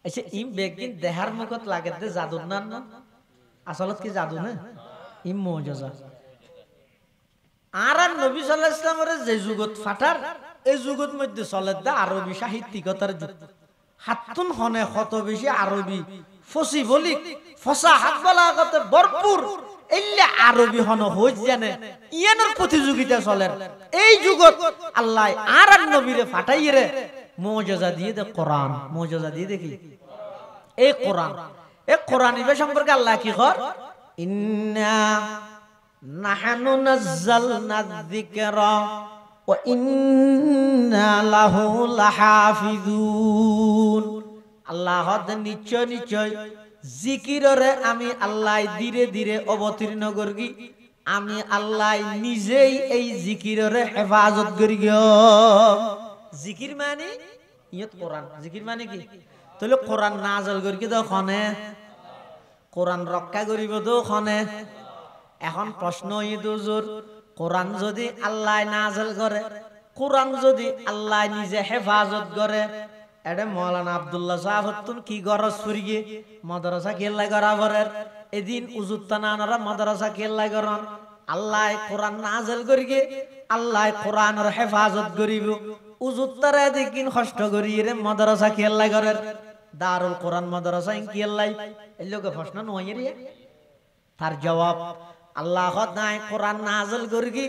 A: আচ্ছা ইম বেগিন দেহার মুখত লাগে দে জাদু না না আসলত কি জাদু না ইম মুজিজা। আর নবী সাল্লাল্লাহু আলাইহি ওয়াসাল্লামের যে যুগত ফাটার এই যুগত মধ্যে চলে দা আরবি সাহিত্যিকতার যুগ হাতুন হনে কত বেশি আরবি ফসি বলি ফসাহাত বালাগতে ভরপুর এল্লা আরবি হন হই জানে ইয়ানোর প্রতিযোগিতা চলে এই যুগত আল্লাহ আর নবীরে ফাটাইয়ে রে মুজিজা দিয়ে দে কোরআন, মুজিজা দিয়ে দেখি এই কোরআন ইবে সম্পর্কে আল্লাহ কি কর ইন্না নাহনু নাযালনা যিকরা ওয়া ইন্না লাহু লাহাফিজুন। আল্লাহ হদ নিশ্চয় জিকিররে আমি আল্লাহ ধীরে ধীরে অবতীর্ণ করগি, আমি আল্লাহ নিজেই এই জিকিররে হেফাজত করি গো। জিকির মানে ইয়ত কোরআন, জিকির মানে কি তাহলে কোরআন নাজল করি কি দখনে কোরআন রক্ষা করিব দখনে। এখন প্রশ্ন ইদুজুর কোরআন যদি আল্লাহ নাজল করে, কোরআন যদি আল্লাহ নিজে হেফাজত করে, এটা মৌলানা আব্দুল্লাহ সাহাবতুন কি গরজ ফুরিয়ে মাদ্রাসা খেলা করা পরের এদিন উজুত্তানারা মাদ্রাসা খেলা করন আল্লাহ কোরআন নাজল করিগে আল্লাহ কোরআনের হেফাজত করিব উজুত্তারা দিকিন কষ্ট করিয়ে মাদ্রাসা খেলা করের দারুল কোরআন মাদ্রাসা কি আল্লাহ এই লোকে প্রশ্ন নয় রে তার জবাব আল্লাহ নাই কোরআন নাযিল করগি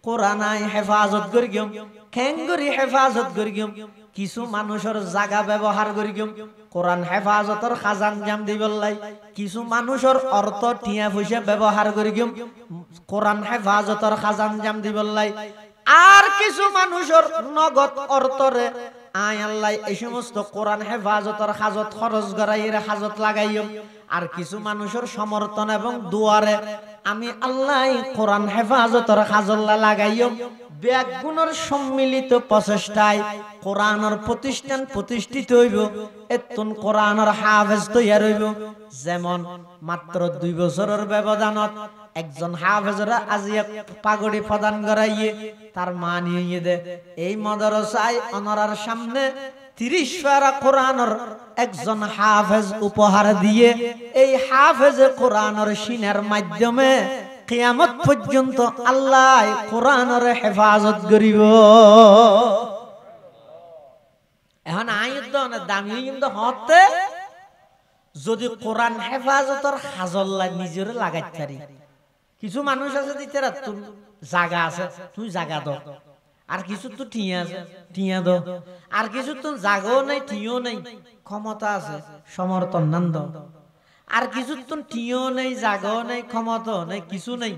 A: কোরআন আই হেফাজত করগিম খেঙ্গরি হেফাজত করগিম কিছু মানুষের জায়গা ব্যবহার করগিম কোরআন হেফাজতের খাজান জাম দিবল্লাই কিছু মানুষের অর্থ টিয়া পয়সা ব্যবহার করগিম কোরআন হেফাজতের খাজান জাম দিবল্লাই আর কিছু মানুষের নগদ অর্থরে আয় আল্লাহ এই সমস্ত কোরআন হেফাজতের হাজত খরচ করাইয়ের হাজত লাগাইম আর কিছু মানুষের সমর্থন এবং দুয়ারে আমি আল্লাহ কোরআন হেফাজতের হাজল্লা লাগাইম ব্যাগুণের সম্মিলিত প্রচেষ্টায় কোরআনের প্রতিষ্ঠান প্রতিষ্ঠিত হইব এতন কোরআনের হাফেজ তৈয়ার হইব যেমন মাত্র 2 বছরের ব্যবধানত একজন হাফেজরা আজিয়া পাগড়ি প্রদান করাইয়ে তার মা নিয়ে দে এই মাদ্রাসায় অনরার সামনে 30 পারা কোরআনের একজন হাফেজ উপহার দিয়ে এই হাফেজ কোরআনের সিনার মাধ্যমে কিয়ামত পর্যন্ত আল্লাহ কোরআনের হেফাজত করিব এখন আইয়ুদ না দামি কিন্তু হতে যদি কোরআন হেফাজতের হাজল্লা নিজের লাগাইতে পারি কিছু মানুষ আছে দিতেরা তুই জায়গা আছে তুই জায়গা দাও আর কিছু তো টিয়া আছে টিয়া দাও আর কিছু তো জায়গাও নাই টিও নাই ক্ষমতা আছে সমর্থন নান দাও আর কিছু তো টিও নাই জায়গাও নাই ক্ষমতাও নাই কিছু নাই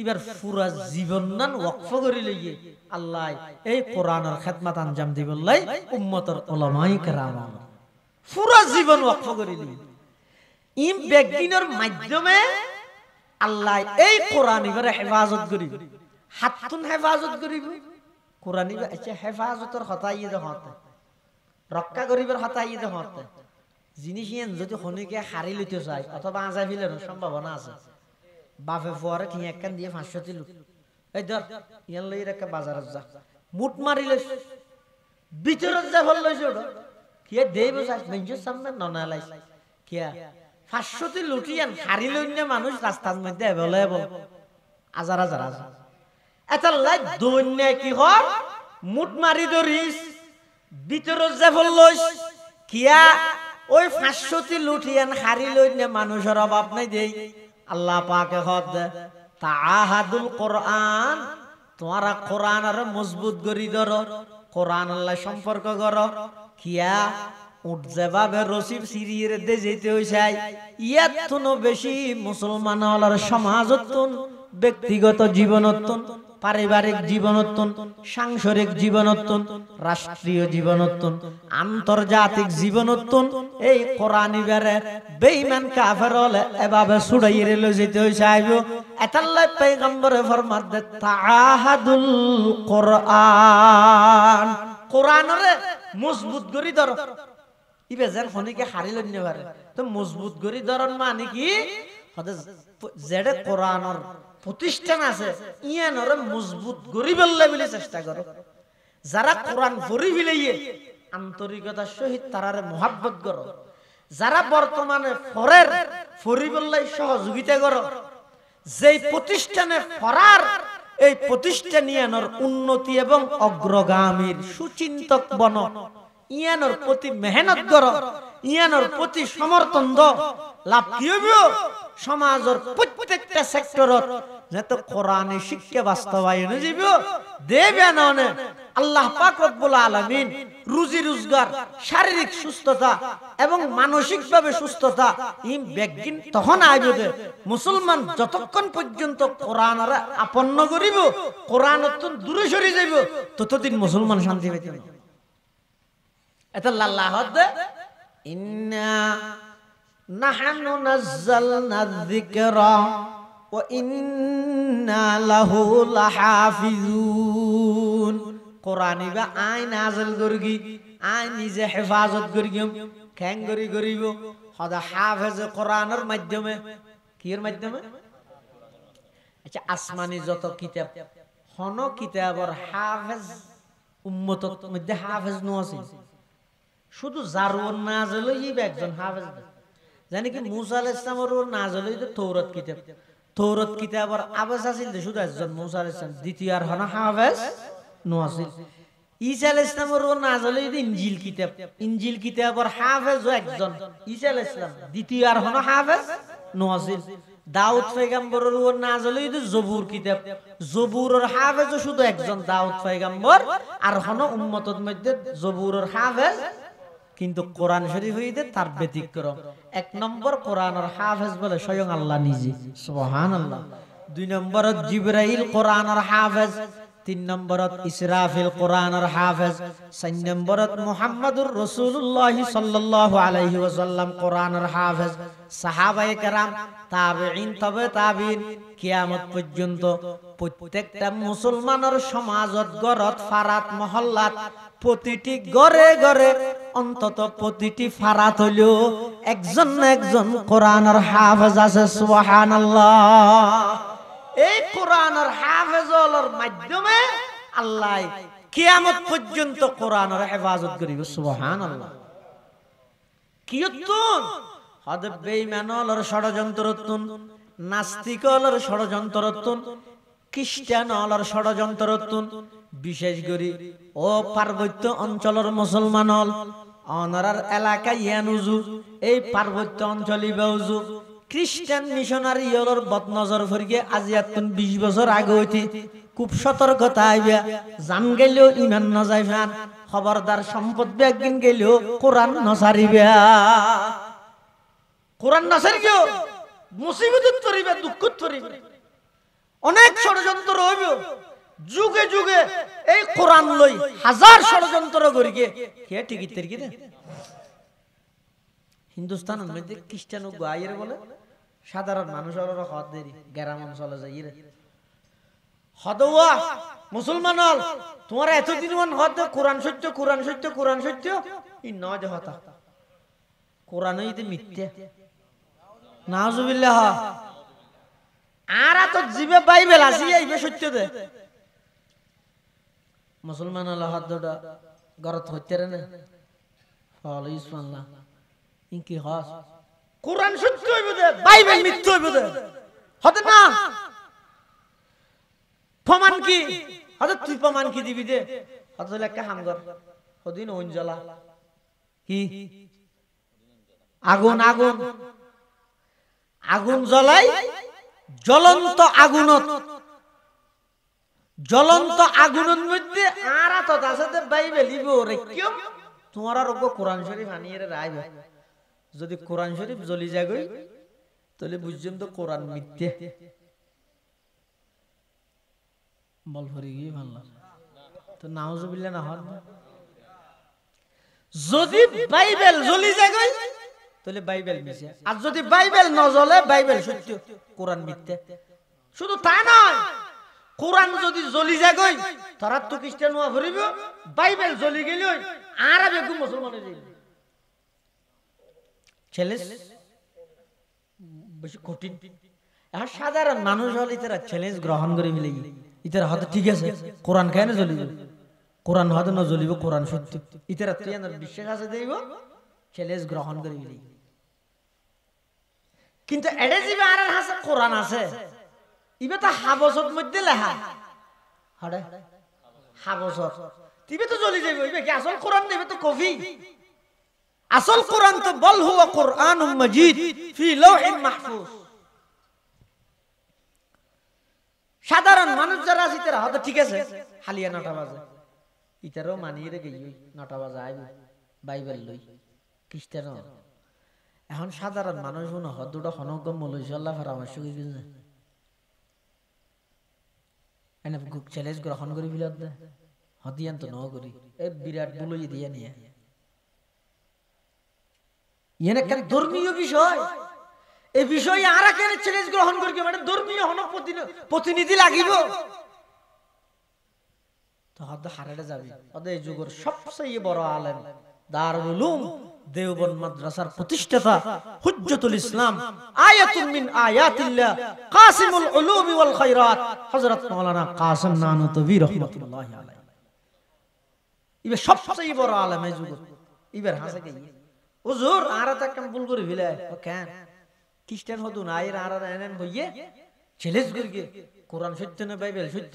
A: এবার পুরা জীবন নান ওয়াকফ করে লইয়ে আল্লাহ এই কোরআনের খেদমত আঞ্জাম দিবল্লাই উম্মতের উলামায়ে কেরাম পুরা জীবন ওয়াকফ করে লইয়ে ইম বেগিনের মাধ্যমে আল্লাহ এই কোরআন এবারে হেফাজত করিব হাতুন হেফাজত করিব কোরআন আচ্ছা হেফাজতের কথা ইয়ে হতে রক্ষা করিবার কথা ইয়ে হতে জিনিস যদি খনিকে হারি লইতে চাই অথবা আজাই ফেলার সম্ভাবনা আছে বাপে ফুয়ারে ঠিক একখান দিয়ে 500 টি লোক এই ধর ইয়ান লই রেখে বাজারে যা মুট মারি লইস ভিতরত যা ফল লইছ ওটা কি দেব চাই মেঞ্জুর সামনে ননা লাইস কিয়া 500 টি লুটিয়ান হারি লইনে মানুষ রাস্তার মধ্যে अवेलेबल হাজার হাজার আছে এটা লাই দৈন্য কি হর মুট মারি ধরিস ভিতরত যা ফল লইস কিয়া ওই 500 টি লুটিয়ান হারি লইনে মানুষের অভাব নাই দেই আল্লাহ পাকে হদ তাআহাদুল কোরআন তোমরা কোরআন আর মজবুত করি ধরো কোরআন আল্লাহ সম্পর্ক করো কিয়া উঠ যেভাবে রসিব সিরিয়ে দে যেতে হইছাই ইয়াত তুনো বেশি মুসলমান হলার সমাজতন ব্যক্তিগত জীবনতন পারিবারিক জীবনতন সাংসারিক জীবনতন রাষ্ট্রীয় জীবনতন আন্তর্জাতিক জীবনতন এই কোরআন ইবারে বেঈমান কাফের হলে এভাবে ছুড়াইয়ে লই যেতে হইছে আইবো এতাল্লাহ পয়গম্বরে ফরমাত দে তাআহাদুল কোরআন কোরআনরে মজবুত করি ধরো ইবে যেন খনিকে হারি লইনে পারে তো মজবুত করি ধরন মানে কি হদে যেডে কোরআনের প্রতিষ্ঠান আছে ইয়ানরে মজবুত করি বললে বলে চেষ্টা করো যারা কোরআন পড়ি ফিলাইয়ে আন্তরিকতার সহিত তারারে মোহাব্বত করো যারা বর্তমানে ফরের পড়ি বললে সহযোগিতা করো যেই প্রতিষ্ঠানে ফরার এই প্রতিষ্ঠান ইয়ানর উন্নতি এবং অগ্রগামীর সুচিন্তক বন ইয়ানোর প্রতি মেহনত করো ইয়ানোর প্রতি সমর্থন দাও লাভ কি হইব সমাজের প্রত্যেকটা সেক্টরত যত কোরআনী শিক্ষা বাস্তবায়ন হইব দেবে না আল্লাহ পাক রব্বুল আলামিন রুজি রোজগার শারীরিক সুস্থতা এবং মানসিকভাবে সুস্থতা ইম বেগিন তখন আইবে মুসলমান যতক্ষণ পর্যন্ত কোরআনরে আপন্ন করিব কোরআনত দূরে সরে যাইব ততদিন মুসলমান শান্তি পাইতে না এটা আল্লাহ হদ ইন্না নাহনু নাযালনা যিকরা ওয়া ইন্না লাহু লাহাফিজুন কোরআনি বা আই নাযিল করগি আই নিজে হেফাজত করগিম কেন করিব হদা হাফেজ কোরআনের মাধ্যমে কির মাধ্যমে আচ্ছা আসমানি যত কিতাব হন কিতাবর হাফেজ উম্মতর মধ্যে হাফেজ নো আছে শুধু জারুর নাযিল হইবে একজন হাফেজ জানি কি মুসা আলাইহিস সালামের নাযিল হইতো তৌরাত কিতাবর আবাস আছিল শুধু একজন মুসা আলাইহিস সালাম দ্বিতীয় আর হন হাফেজ নো আছিল ঈসা আলাইহিস ইসলামের নাযিল হইছে ইনজিল কিতাবের হাফেজ একজন ঈসা আলাইহিস ইসলাম, দ্বিতীয় আর হলো হাফেজ নাযিল। দাউদ পয়গম্বরের নাযিল হইছে জবুর কিতাব, জবুরের হাফেজ শুধু একজন দাউদ পয়গম্বর, আর হলো উম্মতের মধ্যে জবুরের হাফেজ, কিন্তু কোরআন শরীফ হইতে তার ব্যতিক্রম। এক নম্বর কোরআনের হাফেজ বলে স্বয়ং আল্লাহ নিজে, সুবহানাল্লাহ। দুই নম্বরত জিবরাইল কোরআনের হাফেজ, তিন নম্বরত ইসরাফিল কোরআনের হাফেজ, চার নম্বরত মুহাম্মদুর রাসূলুল্লাহ সাল্লাল্লাহু আলাইহি ওয়াসাল্লাম কোরআনের হাফেজ। সাহাবায়ে কেরাম, তাবেঈন, তবে তাবেঈন, কিয়ামত পর্যন্ত প্রত্যেকটা মুসলমানের সমাজত, গরত, ফারাত, মহল্লাত, প্রতিটি ঘরে ঘরে, অন্তত প্রতিটি ফারাত হইলেও একজন না একজন কোরআনের হাফেজ আছে, সুবহানাল্লাহ। এই কোরআনের হাফেজের মাধ্যমে আল্লাহ কিয়ামত পর্যন্ত কোরআনের হেফাজত করিব, সুবহানাল্লাহ। কিয়তুন হদ বেঈমানর ষড়যন্ত্রতুন, নাস্তিকর ষড়যন্ত্রতুন, খ্রিস্টানর ষড়যন্ত্রতুন, বিশেষ করে ও পার্বত্য অঞ্চলের মুসলমান হল অনারার এলাকা ইয়ানুজু, এই পার্বত্য অঞ্চলে বেউজু খ্রিস্টান মিশনারি হলর বদনজর ফরিকে আজিয়াতুন 20 বছর আগে হইতে খুব সতর্কতা আইবা, জান গেলেও ইমান না যাইবান, খবরদার সম্পদ একদিন গেলেও কোরআন নসারিবা, কোরআন নসারিও মুসিবতত পড়িবা, দুঃখত পড়িবা, অনেক ষড়যন্ত্র হইব। যুগে যুগে এই কোরআন লই হাজার ষড়যন্ত্র করিকে কে টিকিটের কি হিন্দুস্তানের মধ্যে খ্রিস্টান গায়ের বলে সাধারণ মানুষ হদ দেরি গ্রাম অঞ্চলে যাই রে হদওয়া মুসলমান হল তোমার এতদিন মান হদ কোরআন সত্য, কোরআন সত্য, কোরআন সত্য, ই নয় যে হতা কোরআন হইতে মিথ্যা, নাউজুবিল্লাহ। আর তো জিবে বাইবেল আসি এইবে সত্য দে মুসলমান হল হদটা গরত হইতে রে না ফল ইসমাল্লাহ ইনকি হস কোরআন সত্য হইব দে, বাইবেল মিথ্যা হইব দে, হতে না প্রমাণ কি হতে, তুই প্রমাণ কি দিবি দে, হতে লেখা হামগর হদিন ওঞ্জলা কি আগুন, আগুন আগুন জ্বলাই, জ্বলন্ত আগুনত, জ্বলন্ত আগুনের মধ্যে আর তো আছে বাইবেল ইব রে কিও তোমার আর কোরআন শরীফ আনিয়ে রাইবে। যদি কোরআন শরীফ জ্বলি যায় গই তাহলে বুঝছেন তো কোরআন মিথ্যে, বল ফরি গিয়ে ভালো তো নাউজুবিল্লাহ না হন। যদি বাইবেল জ্বলি যায় গই তাহলে বাইবেল মিথ্যে, আর যদি বাইবেল না জ্বলে বাইবেল সত্য, কোরআন মিথ্যে। শুধু তা নয়, কোরআন যদি জ্বলি যায় গই তারা তো খ্রিস্টান হওয়া ভরিব, বাইবেল জ্বলি গেল আর বেগু মুসলমান হয়ে যাবে। চ্যালেঞ্জ বেশি কঠিন। আর সাধারণ মানুষ হলে ইতারা চ্যালেঞ্জ গ্রহণ করে মিলে ইতারা হয়তো ঠিক আছে কোরআন কেন জ্বলিব, কোরআন হয়তো না জ্বলিব, কোরআন সত্য, ইতারা তুই বিশ্বাস আছে দেব চ্যালেঞ্জ গ্রহণ করে মিলে। কিন্তু এডে জিবে আর হাসে কোরআন আছে ইবে তো হাবসত মধ্যে লেখা হড়ে হাবসত তিবে তো জ্বলি যাবে, ইবে কি আসল কোরআন নেবে তো কফি, আসল কোরআন তো বল হুয়া কোরআনুম মাজিদ ফি লাওহিন মাহফুজ। সাধারণ মানুষ যারা আছে তারা হয়তো ঠিক আছে হালিয়া 9টা বাজে ইতারও মানিয়ে রে গই 9টা বাজে আইবে বাইবেল লই খ্রিস্টান। এখন সাধারণ মানুষ মনে হদুটা হনগম মৌলভী আল্লাহ পরামর্শ করি না এনে চ্যালেঞ্জ গ্রহণ করি বিলত দে হদিয়ান তো ন করি এ বিরাট বলই দিয়া নিয়ে ইয়েন একটা ধর্মীয় বিষয়, এই বিষয়ে আর কেন চ্যালেঞ্জ গ্রহণ করি মানে ধর্মীয় হন প্রতিনিধি লাগিব তো হদ হারাড়ে যাবি। হদ এই যুগের সবচেয়ে বড় আলেম দারুল উলুম দেওবন্দ মাদ্রাসার প্রতিষ্ঠাতা হুজ্জতুল ইসলাম আয়াতুন মিন আয়াতিল্লাহ কাসিমুল উলুম ওয়াল খায়রাত হযরত মাওলানা কাসিম নানুতবী রাহমাতুল্লাহি আলাইহি ইবে সবচেয়ে বড় আলেম এই যুগের। ইবার হাসে কি হুজুর আরা তা কেন ভুল করে ফেলে ও কেন খ্রিস্টান হদু না এর আরা এনেন হইয়ে চ্যালেঞ্জ করিগে কোরআন সত্য না বাইবেল সত্য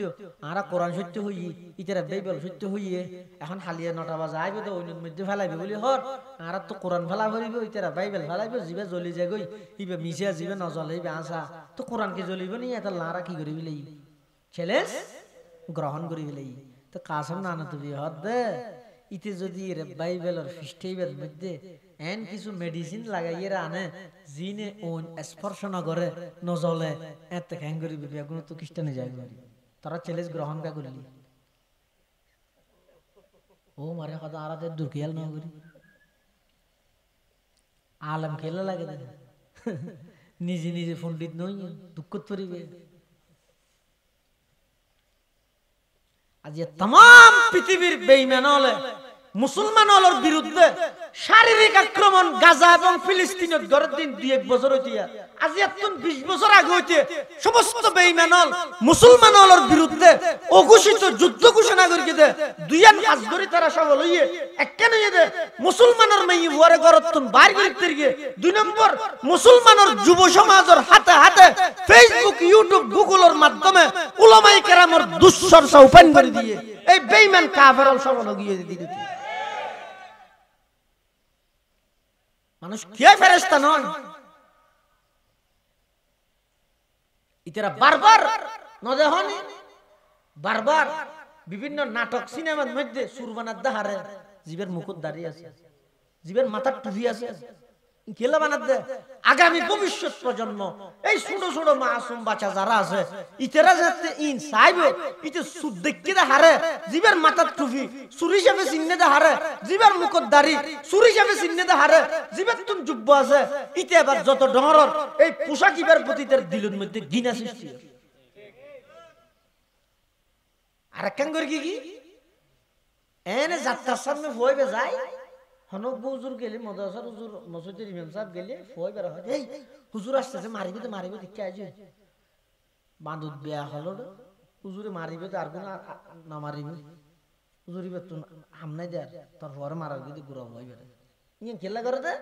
A: আরা কোরআন সত্য হই ইতারা বাইবেল সত্য হইয়ে এখন হালিয়া 9টা বাজে আইবে তো ওইনের মধ্যে ফেলাইবে বলি হর আরা তো কোরআন ফেলা ভরিব ইতারা বাইবেল ফেলাইবে জিবে জ্বলি যায় গই ইবে মিশা জিবে ন জ্বলাইবে আসা তো কোরআন কি জ্বলিব নি এটা লারা কি করিবি লই চ্যালেঞ্জ গ্রহণ করিবি লই তো কাসম না তুই হদ দে ইতে যদি রে বাইবেলের ফিস্টেইবের মধ্যে এন কিছু মেডিসিন লাগাইয়ে আনে জিনে ওন স্পর্শ না করে নজলে এত হ্যাং করিবি বেগুন তো খ্রিস্টানে যায় তারা চ্যালেঞ্জ গ্রহণ কা করলি ও মারে কথা আরাতে দুর্কিয়াল না করি আলম খেলা লাগে দেন নিজে নিজে পণ্ডিত নই দুঃখ করিবে আজ তাম পৃথিবীর বেঈমান হলে মুসলমান হলোর বিরুদ্ধে শারীরিক আক্রমণ গাজা এবং ফিলিস্তিনের গড়ের দিন 2-1 বছর হইতিয়া আজ এখন 20 বছর আগে হইতে সমস্ত বেঈমান হল মুসলমান হলোর বিরুদ্ধে অঘোষিত যুদ্ধ ঘোষণা করিয়ে দে দুইয়ান কাজ করি তারা সব লইয়ে একখানে দে মুসলমানের মেয়ে ওরে গড়তন বাইর করতে গিয়ে 2 নম্বর মুসলমানের যুব সমাজের হাতে হাতে ফেসবুক ইউটিউব গুগলের মাধ্যমে উলামায়ে কেরামের দুঃচর্চা ওপেন করে দিয়ে এই বেঈমান কাফের সব লগিয়ে দিতে মানুষ কে ফেরেশতা নয় ইতারা বারবার নদেহনি বারবার বিভিন্ন নাটক সিনেমার মধ্যে সুরবানার দাহারে জীবের মুকুট দাঁড়িয়ে আছে জীবের মাথার টুপি আছে কেলা বানাত দে আগামী ভবিষ্যৎ প্রজন্ম এই ছোট ছোট মাসুম বাচ্চা যারা আছে ইতারা যাতে ইন চাইব ইতে সুদ দেখতে দে হারে জীবের মাথার টুপি চুরি হিসাবে চিহ্নে দে হারে জীবের মুকুট দাড়ি চুরি হিসাবে চিহ্নে দে হারে জীবের তুন যুব্য আছে ইতে এবার যত ডমরর এই পোশাক ইবার প্রতি তার দিলের মধ্যে ঘৃণা সৃষ্টি আর কেন করে কি এনে যাত্রার সামনে হইবে যায় হনক হুজুর গেলে মাদ্রাসার হুজুর মসজিদের ইমাম সাহেব গেলে ফয় বের হয় এই হুজুর আসতেছে মারিবে দেখতে আইছে বাঁধুত বিয়া হলো হুজুরে মারিবে তো আর কোন না মারিবে হুজুরি বেত আমনাই দে তোর পরে মারার যদি গুড়া হইবে ইয়ে খেলা করে দে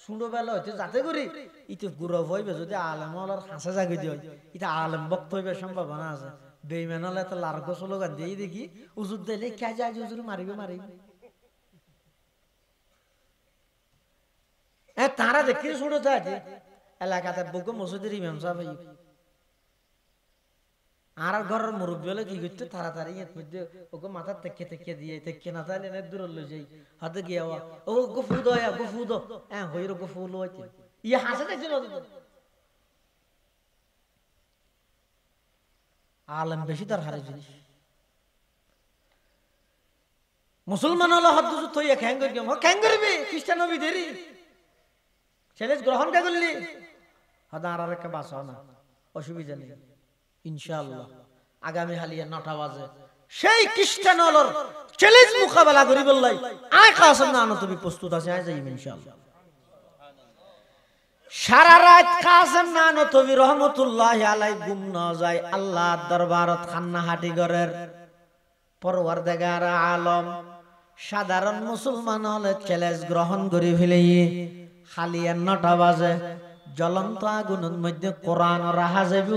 A: সুন্দর বেলা হইতে যাতে করি ইতে গুড়া হইবে যদি আলেম হলার হাসা জাগি দিই এটা আলেম বক্ত হইবে সম্ভাবনা আছে বেঈমান হলে তো লার্গো স্লোগান দিয়ে দেখি হুজুর দিলে কে যায় হুজুর মারিবে তারা দেখি শুনে থাকে এলাকাতে বুকে মসজিদের ইমাম সাহেব আর ঘরের মুরব্বী হলে কি করতে তাড়াতাড়ি মধ্যে ওকে মাথার তেকে দিয়ে তেকে না তাহলে এনে দূর লই যাই হাতে গিয়া ও গফু দো হ্যাঁ হইর গফু লইতে ইয়ে হাসে দেখছিল আলেম বেশি তার হারে জিনিস মুসলমান হলো হাত দুজু থইয়া খ্যাং করবি খ্রিস্টান হবি দেরি চ্যালেঞ্জ গ্রহণ কে করলি হদা আর একটা বাঁচাও না অসুবিধা নেই ইনশাআল্লাহ আগামী হালিয়া 9টা বাজে সেই খ্রিস্টান হলোর চ্যালেঞ্জ মোকাবেলা করি বললাই আয় কাসম না তুমি প্রস্তুত আছে আয় যাইব ইনশাআল্লাহ সারা রাত কাসম না নবী রহমাতুল্লাহি আলাইহি গুম না যায় আল্লাহর দরবারত খান্না হাটি ঘরের পরওয়ারদিগার আলম সাধারণ মুসলমান হলে চ্যালেঞ্জ গ্রহণ করে ফেলে হালিয়া 9টা বাজে জ্বলন্ত আগুনের মধ্যে কোরআন রাহা যাইব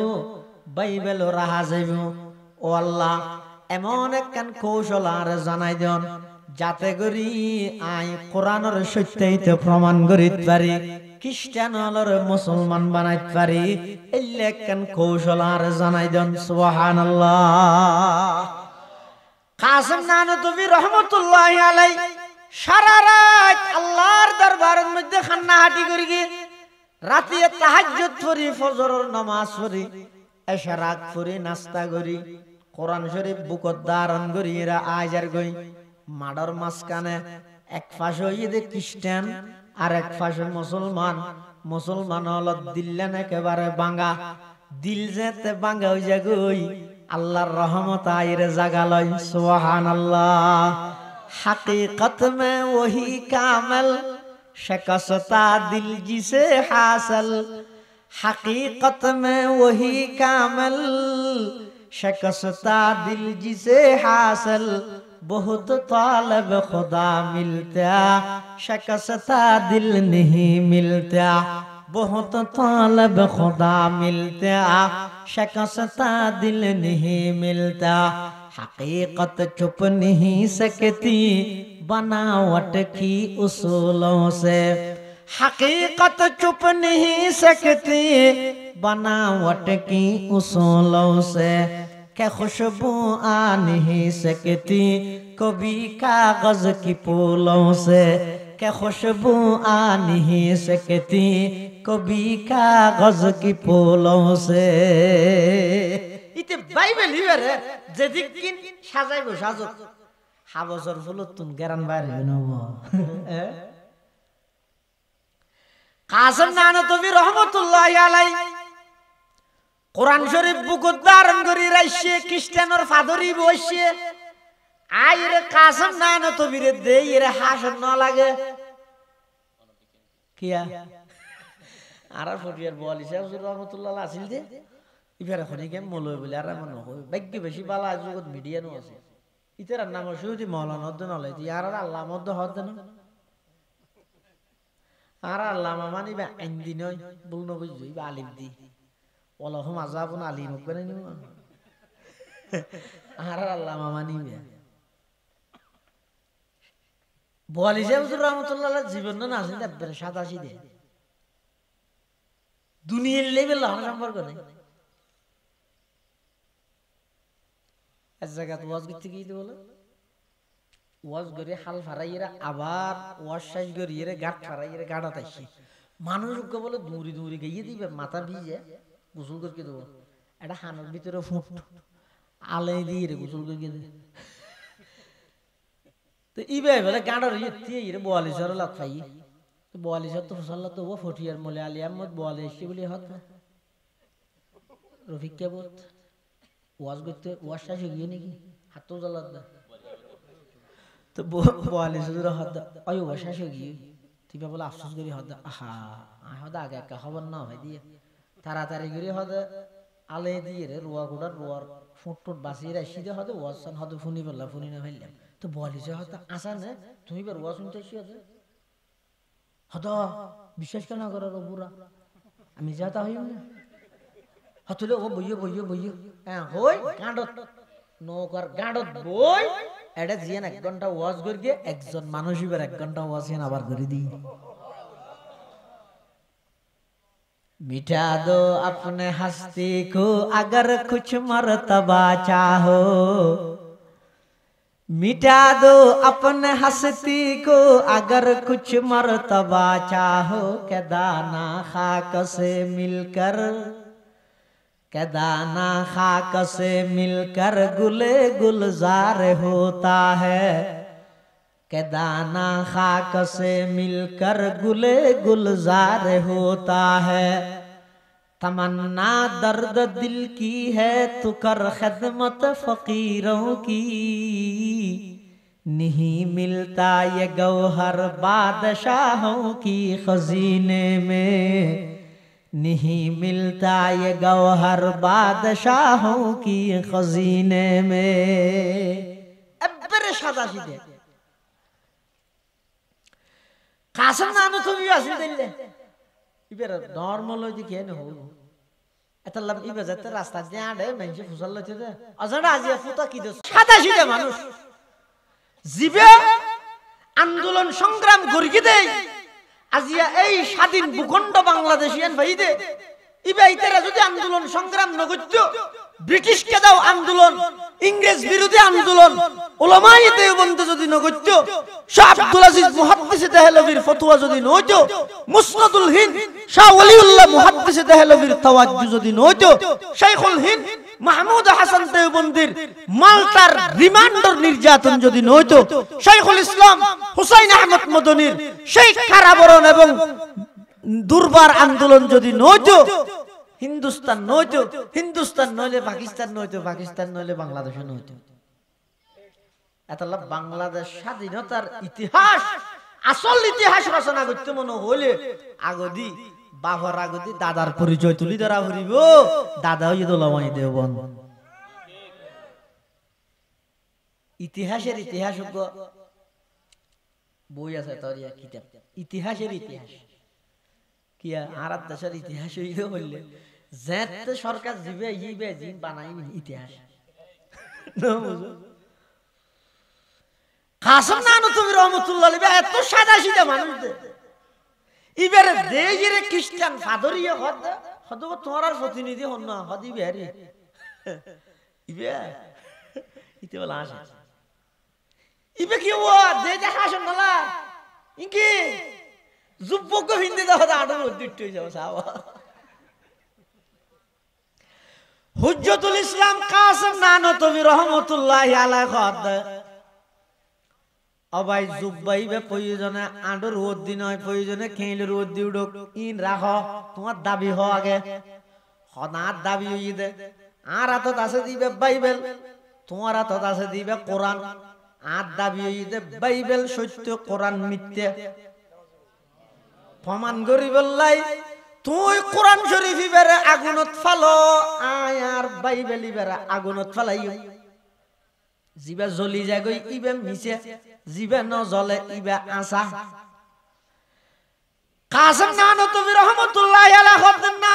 A: বাইবেল রাহা যাইব ও আল্লাহ এমন একখান কৌশল আর জানাই দেন যাতে করি আই কোরআনের সত্যইতে প্রমাণ করিতে পারি খ্রিস্টান হলর মুসলমান বানাইতে পারি এই একখান কৌশল আর জানাই দেন সুবহানাল্লাহ কাসেম নানতুবি রহমাতুল্লাহি আলাইহি সারা রাত আল্লাহর দরবারের মধ্যে খান্না হাঁটি করি গিয়ে রাতে তাহাজ্জুদ পড়ি ফজরের নামাজ পড়ি এশরাক পড়ি নাস্তা করি কোরআন শরীফ বুকত ধারণ করি এরা আজার গই মাডর মাঝখানে এক পাশে হইয়ে খ্রিস্টান আর এক পাশে মুসলমান হল দিল্লেন একেবারে বাঙ্গা দিল যেতে বাঙ্গা হয়ে যায় গই আল্লাহর রহমত আইরে জাগালয় সুবহানাল্লাহ हकीकत में वही कामल शिकस्ता दिल जिसे हासिल हकीकत में वही कामल शिकस्ता दिल जिसे हासिल बहुत तालब खुदा मिलता शिकस्ता दिल नहीं मिलता बहुत तालब खुदा मिलता शिकस्ता दिल नहीं मिलता, हकीकत छुप नहीं सकती बनावट की उसूलों से, हकीकत छुप नहीं सकती बनावट की उसूलों से, क्या खुशबू आ नहीं सकती कभी कागज की फूलों से, क्या खुशबू आ नहीं सकती कभी कागज की फूलों से। इते बाइबल हिबरे যেদিক কিন সাজাইবো সাজো হাবসর ফুলত তুন গেরান বাইরে নব। কাসেম নানতবি রহমাতুল্লাহি আলাইহি কোরআন শরীফ বুকুত ধারণ করি রাইছে খ্রিস্টানের ফাদরি বসে আইরে কাসেম নানতবিরে দেই এর হাসন না লাগে কিয়া আর ফটিয়ার বলি সাহেব রহমাতুল্লাহ আসিল দে ইফারে খনিকে মলয় বলে আর মনে হয় ভাগ্য বেশি বালা জগৎ মিডিয়া নো আছে ইতার নাম সুদি মাওলানা হদ না লাইতি আর আল্লাহ মদ হদ না আর আল্লাহ মানি বা আইন্দি নয় বলনো বুঝই বা আলিম দি ওলাহ মাযাবুন আলিম করে নিও আর আল্লাহ মানি বে বলি সাহেব রহমাতুল্লাহ জীবন না আছে একবারে সাদাসি দে দুনিয়ার লেভেল হওয়ার সম্পর্ক নেই। এক জায়গা ওয়াজ করতে গিয়ে বলে ওয়াজ করে হাল ফারাইয়েরা আবার ওয়াজ শেষ করিয়ে গাঁট ফারাইয়ে গাড়াত আসছে মানুষ বলে দৌড়ি দৌড়ি গিয়ে দিবে মাথা ভিজে গোসল করে দেবো এটা হানোর ভিতরে ফুট আলে দিয়ে রে গোসল করে দেবে তো ইবে বলে গাঁড়ার ইয়ে বোয়ালিশর লাগ পাই বোয়ালিশর তো ফসল্লা তো ও ফটিয়ার মলে আলী আহমদ বোয়ালিশ বলে হত রফিক কেবত ওয়াজ করতে ওয়াজ শেষ গিয়ে নাকি হাত জ্বালাত না তো বোয়ালিশ হদ ওই ওয়াজ শেষ গিয়ে তুই বলে আফসোস করি হদ আহা হদ আগে একটা খবর না হয় দিয়ে তাড়াতাড়ি করে হদ আলে দিয়ে রে রোয়া গোড়ার রোয়ার ফুট ফুট বাঁচিয়ে রাখি দিয়ে হদ ওয়াজ হদ ফুনি বললাম ফুনি না ফেললাম তো বোয়ালিশে হদ আসা না তুমি এবার ওয়াজ শুনতে আসি হদ হদ বিশ্বাস কেন করার বুড়া আমি যাতা হই না হতলে ও বইয়ে বইয়ে বইয়ে হ্যাঁ হই গাঁডত নৌকার গাঁডত বই এটা জিয়ান 1 ঘন্টা ওয়াজ করে গিয়ে একজন মানুষ এবার 1 ঘন্টা ওয়াজ ইয়ান আবার করে দিই मिटा दो अपने हस्ती को अगर कुछ मर्तबा चाहो, मिटा दो अपने हस्ती को अगर कुछ मर्तबा चाहो, के दाना खाक से मिलकर, के दाना खाक से मिलकर गुले गुलजार होता है, के दाना खाक से मिलकर गुले गुलजार होता है, तमन्ना दर्द दिल की है तू कर खिदमत फकीरों की, नहीं मिलता ये गौहर बादशाहों की खजीने में, नहीं मिलता ये गौहर बादशाहों की खजीने में। अब्बरे शादा सीधे কাসেম নানু তুমি আসি দিলে ইবেরা নরমাল হই দেখে না হই এত লাভ ইবে যেতে রাস্তা দিয়ে আড়ে মেনছে ফুসাল লইতে দে আজড়া আজিয়া ফুটা কি দে সাদা সিধে মানুষ জিবে আন্দোলন সংগ্রাম গড়ি দেই আজিয়া এই স্বাধীন ভূখণ্ড বাংলাদেশিয়ান ভাই দে ইবে ইতারা যদি আন্দোলন সংগ্রাম নগত্য ব্রিটিশ কে দাও আন্দোলন ইংরেজ বিরোধী আন্দোলন উলামায়ে দেওবন্দ যদি নগত্য শাহ আব্দুল আজিজ মুহাদ্দিসে দেহলভির ফতোয়া যদি নইত মুসনাদুল হিন্দ শাহ ওলিউল্লাহ মুহাদ্দিসে দেহলভির তাওয়াজ্জু যদি নইত শাইখুল হিন্দ মাহমুদ হাসান দেওবন্দির মালটার রিমান্ডার নির্যাতন যদি নইত শাইখুল ইসলাম হুসাইন আহমদ মদনীর সেই কারাবরণ এবং দুর্বার আন্দোলন যদি নইত হিন্দুস্তান নইতো হিন্দুস্তান নইলে পাকিস্তান নইতো পাকিস্তান নইলে বাংলাদেশ নইতো এতলা বাংলাদেশ স্বাধীনতার ইতিহাস আসল ইতিহাস রচনা করতে মনে হইলে আগদি বাবার আগদি দাদার পরিচয় তুলি ধরা হরিব দাদা হইয়ে দোলামাই দেওবন্দ ইতিহাসের ইতিহাস বই আছে তোর কিতাব ইতিহাসের ইতিহাস কিয়া আর দেশের ইতিহাস হইলে বললে যেতে সরকার জিবে ইবে জিন বানাইনি ইতিহাস কাসেম নানতুবি রহমাতুল্লাহ আলাইহি এত সাদা সিধা মানুষ দে ইবারে দেইরে খ্রিস্টান ফাদরিয়ে হদ তোমার প্রতিনিধি হন না হদি বিহারি ইবে ইতে বলা আসে ইবে কি ও দে দেখা আসেন না ইনকি যুবক হিন্দি দাও আড়ন উদ্দিষ্ট হয়ে যাও সাওয়া হুজ্জতুল ইসলাম কাসেম নানতুবি রাহমাতুল্লাহি আলাইহি কদ অবাই জুবাইবে প্রয়োজনে আডর রোদ দিন হয় প্রয়োজনে খেইলে রোদ দি উড়ক ইন রাখ তোমার দাবি হ আগে হনার দাবি হই দে আর হাতত আছে দিবে বাইবেল তোমার হাতত আছে দিবে কোরআন আর দাবি হই দে বাইবেল সত্য কোরআন মিথ্যা প্রমাণ করি বললাই তুই কোরআন শরীফ ইবেরে আগুনত ফালো আয় আর বাইবেল ইবেরে আগুনত ফালাইও জিবা জ্বলি যায় গই ইবে মিছে জিবা ন জ্বলে ইবে আসা কাসেম নানতুবি রাহমাতুল্লাহি আলাইহি কতেন না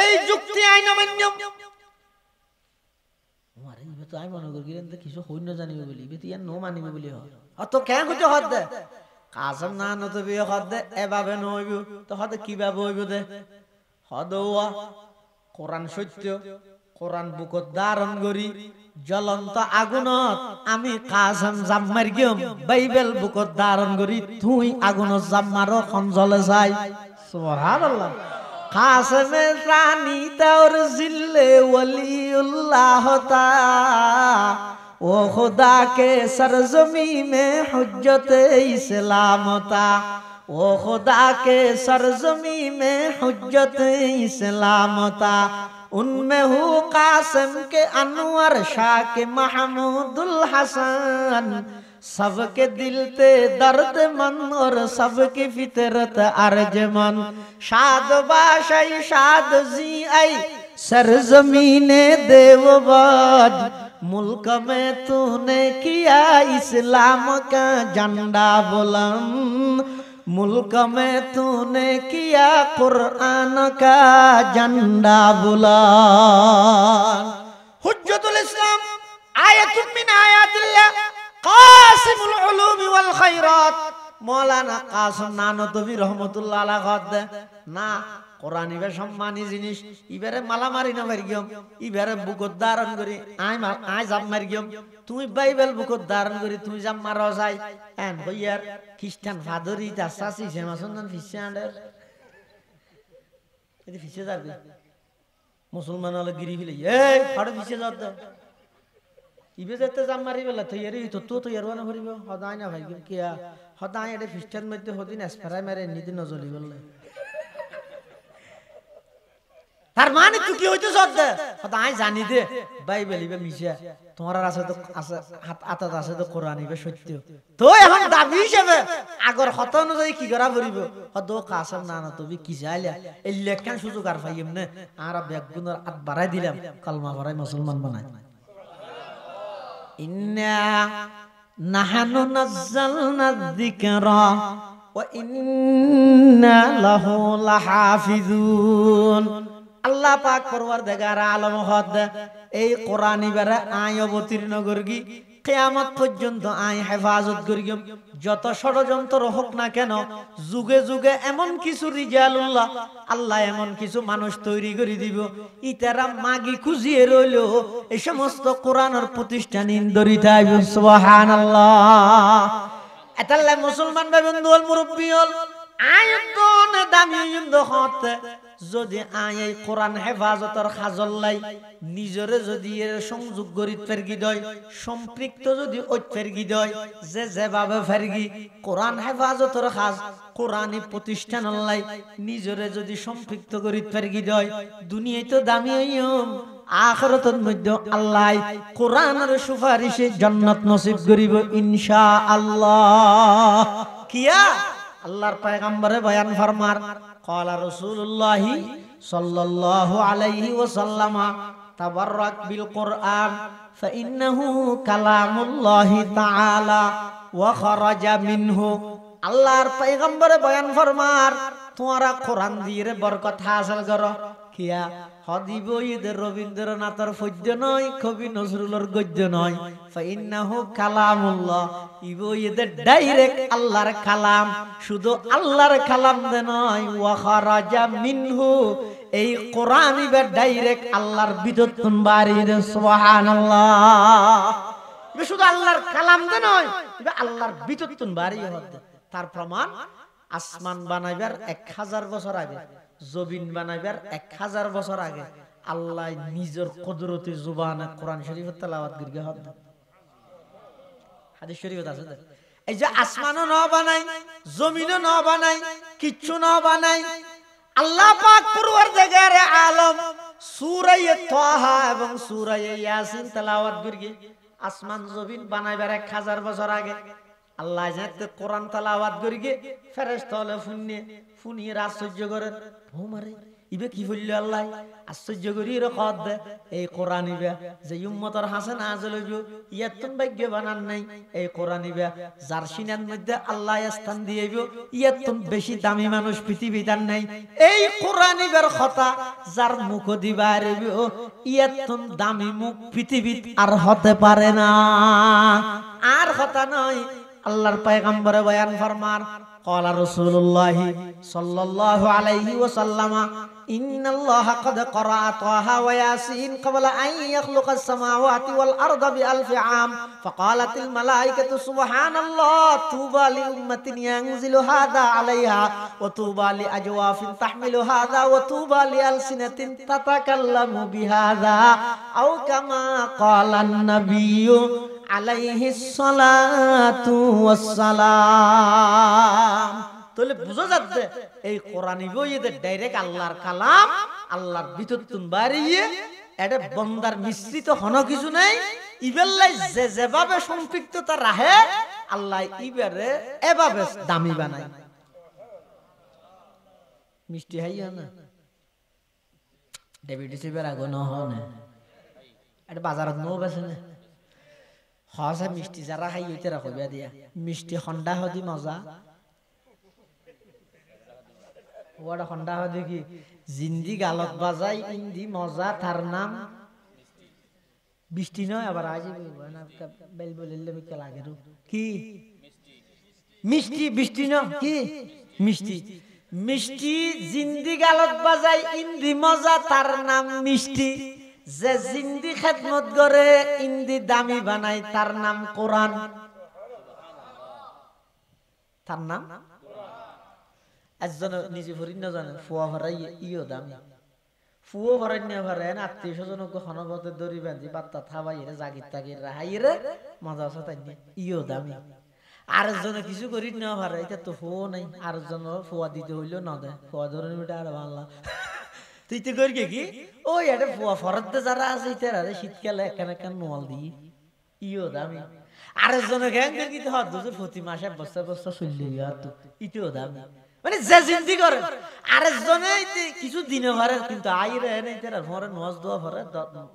A: এই যুক্তি আইন মান্য আমারে ইবে তো আই মনে করি এন্তে কিছু হই না জানিবে বলি ইবে তো ইয়ার নো মানিবে বলি হ অত কেন কইতে হদ দে কাসেম নানতুবি হদ দে এভাবে নইব তো হদ কিভাবে হইব দে হদওয়া কোরআন সত্য কোরআন বুকত ধারণ করি জ্বলন্ত আগুনত আমি কাসেম জাম্মার গিয়ম বাইবেল বুকত ধারণ করি তুই আগুনত জাম্মারও খন জ্বলে যায় সুবহানাল্লাহ কাসেমে রানী তাওর জিল্লে ওলিউল্লাহ তা ও खुदा के सरजमी में हुज्जत इस्लामता ओ खुदा के सरजमी में हुज्जत इस्लामता उनमें हूँ कासिम के अनवर शाह के महमूदुल हसन सबके दिल ते दर्द मन और सबकी फितरत अर्जमन शाद बाशाई शाद जी आई सरजमीने देवबाद मुल्क में तूने किया इस्लाम का झंडा बुलंद मुल्क में तूने किया कुरान का झंडा बुलंद हुज्जतुल इस्लाम आयतुम मिन आयातिल्लाह कासिमुल उलूम वल खैरात मौलाना कासिम नानतुबी रहमतुल्लाह अलैहि কদ না কোরআন ইবে সম্মানী জিনিস ইবারে মালা মারি না মারিগম ইবারে বুকত ধারণ করি আই জাম মারিগম তুমি বাইবেল বুকত ধারণ করি তুমি জাম মার যাই এন হইয়ার খ্রিস্টান ফাদরি তা সাসি সেমাসন ফিসান্ডার এদি ফিসে যাবে মুসলমান হলে গিরি ফিলে এই ফাড় ফিসে যাত ইবে যেতে জাম মারি বেলা তৈয়ারি তো তো ইয়ারওয়ানা করিব হদাই না ভাই কিয়া হদাই এটা খ্রিস্টান মধ্যে হদিন এসপারাই মারে নিদি নজলি বললে তার মানে তুই কি হইতে সদ্দে হদাই জানি দে বাইবেল ইবে মিশা তোমার আছে তো আছে আতাত আছে তো কোরআন ইবে সত্য তো এখন দাবি হিসেবে আগর হত অনুযায়ী কি করা পড়িব হদ কাসেম নানতুবি কি চাইলা এই লেখান সুযোগ আর পাইম না আর বেগুনের হাত বাড়াই দিলাম কলমা পড়াই মুসলমান বানাই ইন্না নাহনু নাযালনা যিকরা ওয়া ইন্না লাহু লাহাফিজুন আল্লাহ পাক পরওয়ারদিগার আলম হদ এই কোরআন ইবারে আয় অবতীর্ণ করগি কিয়ামত পর্যন্ত আয় হেফাজত করগি যত ষড়যন্ত্র হোক না কেন যুগে যুগে এমন কিছু রিজালুল্লাহ আল্লাহ এমন কিছু মানুষ তৈরি করে দিব ইতারা মাগি খুঁজিয়ে রইল এই সমস্ত কোরআনের প্রতিষ্ঠান ইন্দরি থাকবে সুবহানাল্লাহ এতাল্লাহ মুসলমান ভাই বন্ধু হল মুরব্বী হল আয়তন দামি হত যদি আয় এই কোরআন হেফাজতের খাজল্লাই নিজরে যদি এর সংযোগ করি ফেরগি দয় সম্পৃক্ত যদি ওই ফেরগি দয় যে যেভাবে ফেরগি কোরআন হেফাজতের খাজ কোরআনী প্রতিষ্ঠান আল্লাহ নিজরে যদি সম্পৃক্ত করি ফেরগি দয় দুনিয়ায় তো দামি হইম আখিরাতের মধ্যে আল্লাহ কোরআনের সুপারিশে জান্নাত নসিব করিব ইনশাআল্লাহ কিয়া আল্লাহর পয়গম্বরে বয়ান ফরমার قال رسول الله صلى الله عليه وسلم تبرك بالقرآن فإنه كلام الله تعالى وخرج منه আল্লাহর পয়গম্বরে বয়ান ফরমার তোমরা কোরআন দিয়ে বরকত হাসিল করো কিয়া হদিব ঈদের রবীন্দ্রনাথের পদ্য নয়, কবি নজরুলের গদ্য নয়। ফাইন্নাহু কালামুল্লাহ, ইব ঈদের ডাইরেক্ট আল্লাহর কালাম। শুধু আল্লাহর কালাম দে নয়, ওয়া খারাজা মিনহু, এই কোরআন ইবে ডাইরেক্ট আল্লাহর বিদতুন বারিদ। সুবহানাল্লাহ। ইবে শুধু আল্লাহর কালাম দে নয়, ইবে আল্লাহর বিদতুন বারিদ হতে। তার প্রমাণ আসমান বানাইবার 1000 বছর আগে, জমিন বানাইবার 1000 বছর আগে আল্লাহ নিজের কুদরতি জুবানে কোরআন শরীফ তেলাওয়াত করিয়া হদ। হাদিস শরীফত আছে। এই যে আসমানও ন বানাই, জমিনও ন বানাই, কিচ্ছু ন বানাই, আল্লাহ পাক পরওয়ারদিগারে আলম সূরা তাহা এবং সূরা ইয়াসিন তেলাওয়াত করিয়া আসমান জমিন বানাইবার 1000 বছর আগে আল্লাহ যাতে কোরআন তেলাওয়াত করিয়ে ফেরেশতা হলে ফুনিয়ে আশ্চর্য করেন। ও মারে ইবে কি বলল আল্লাহ, আশ্চর্য করি রকত দে এই কোরআন ইবে যে উম্মতের হাসান আজল হইব, ইয়াতুন ভাগ্য বানান নাই। এই কোরআন ইবে যার সিনার মধ্যে আল্লাহ স্থান দিয়েইব, ইয়াতুন বেশি দামি মানুষ পৃথিবীতে নাই। এই কোরআন ইবের কথা যার মুখ দিবা আরব, ইয়াতুন দামি মুখ পৃথিবীত আর হতে পারে না। আর কথা নয়, আল্লাহর পয়গম্বরে বয়ান ফরমান, ক্বালা রাসূলুল্লাহ সাল্লাল্লাহু আলাইহি ওয়াসাল্লাম, ইন্নাল্লাহা ক্বাদ ক্বারা তাহা ওয়া ইয়াসিন ক্বাবলা আন ইয়াখলুকাস সামাওয়াতি ওয়াল আরদা বিআলফি আম ফাকালাতিল মালায়েকাতু সুবহানাল্লাহ তুবা লি উম্মাতিন ইয়ানজিলু হাদা আলাইহা ওয়া তুবা লি আজওয়াফিন তাহমিলু হাদা ওয়া তুবা লি আলসিনাতিন তাতাকাল্লামু বিহাদা আও কামা ক্বালান নাবিয়্যু আলাইহিস সালাতু ওয়াস সালাম। তাহলে বুঝা যাচ্ছে এই কোরআন বইতে ডাইরেক্ট আল্লাহর কালাম, আল্লাহর বিততুন বাড়িয়ে এটা বন্দার মিশ্রিত হন কিছু নাই। ইবেল্লাই যে যেভাবে সম্পৃক্ততা রাখে আল্লাহ ইবারে এভাবে দামি বানায়। মিষ্টি হাইয়া না ডায়াবেটিস এবার আগে ন হয়, এটা বাজারত নো বেছে না। হসা মিষ্টি যারা খাই হইতে রাখবে দিয়া মিষ্টি খন্ডা হদি মজা। ওটা খন্ডা হদি কি জিন্দি গালত বাজাই ইন্দি মজা, তার নাম বৃষ্টি নয়। আবার আজ বেল বলিলে মিকে লাগে কি মিষ্টি, বৃষ্টি নয় কি মিষ্টি। মিষ্টি জিন্দি গালত বাজাই ইন্দি মজা, তার নাম মিষ্টি। যে জিন্দি খেদমত করে ইন্দি দামি বানাই, তার নাম কোরআন। তার নাম একজন নিজে ভরি না জানে ফুয়া ভরাই ইও দামি। ফুও ভরাই না ভরে আত্মীয় স্বজন হনবতে দড়ি বাঁধি পাত্তা থাবাই রে জাগির তাগির রাহাই রে মজা আছে তাই ইও দামি। আরেকজনে কিছু করি না ভরে, এটা তো ফুও নাই। আরেকজন ফুয়া দিতে হইলেও না দেয়, ফুয়া ধরে নিবে আর বাংলা তুই তো করি কি ওই এটা ফুয়া ফরতে যারা আছে তারা শীতকালে এখানে এখানে নোয়াল দিই ইও দামি। আরেকজনে গ্যাং দিতে হয় প্রতি মাসে বস্তা বস্তা চললে ইতেও দামি। মানে যে জিন্দি করে আরেকজনে কিছু দিনে ভরে কিন্তু আইরে নেই তারা ভরে নোয়াজ দোয়া ভরে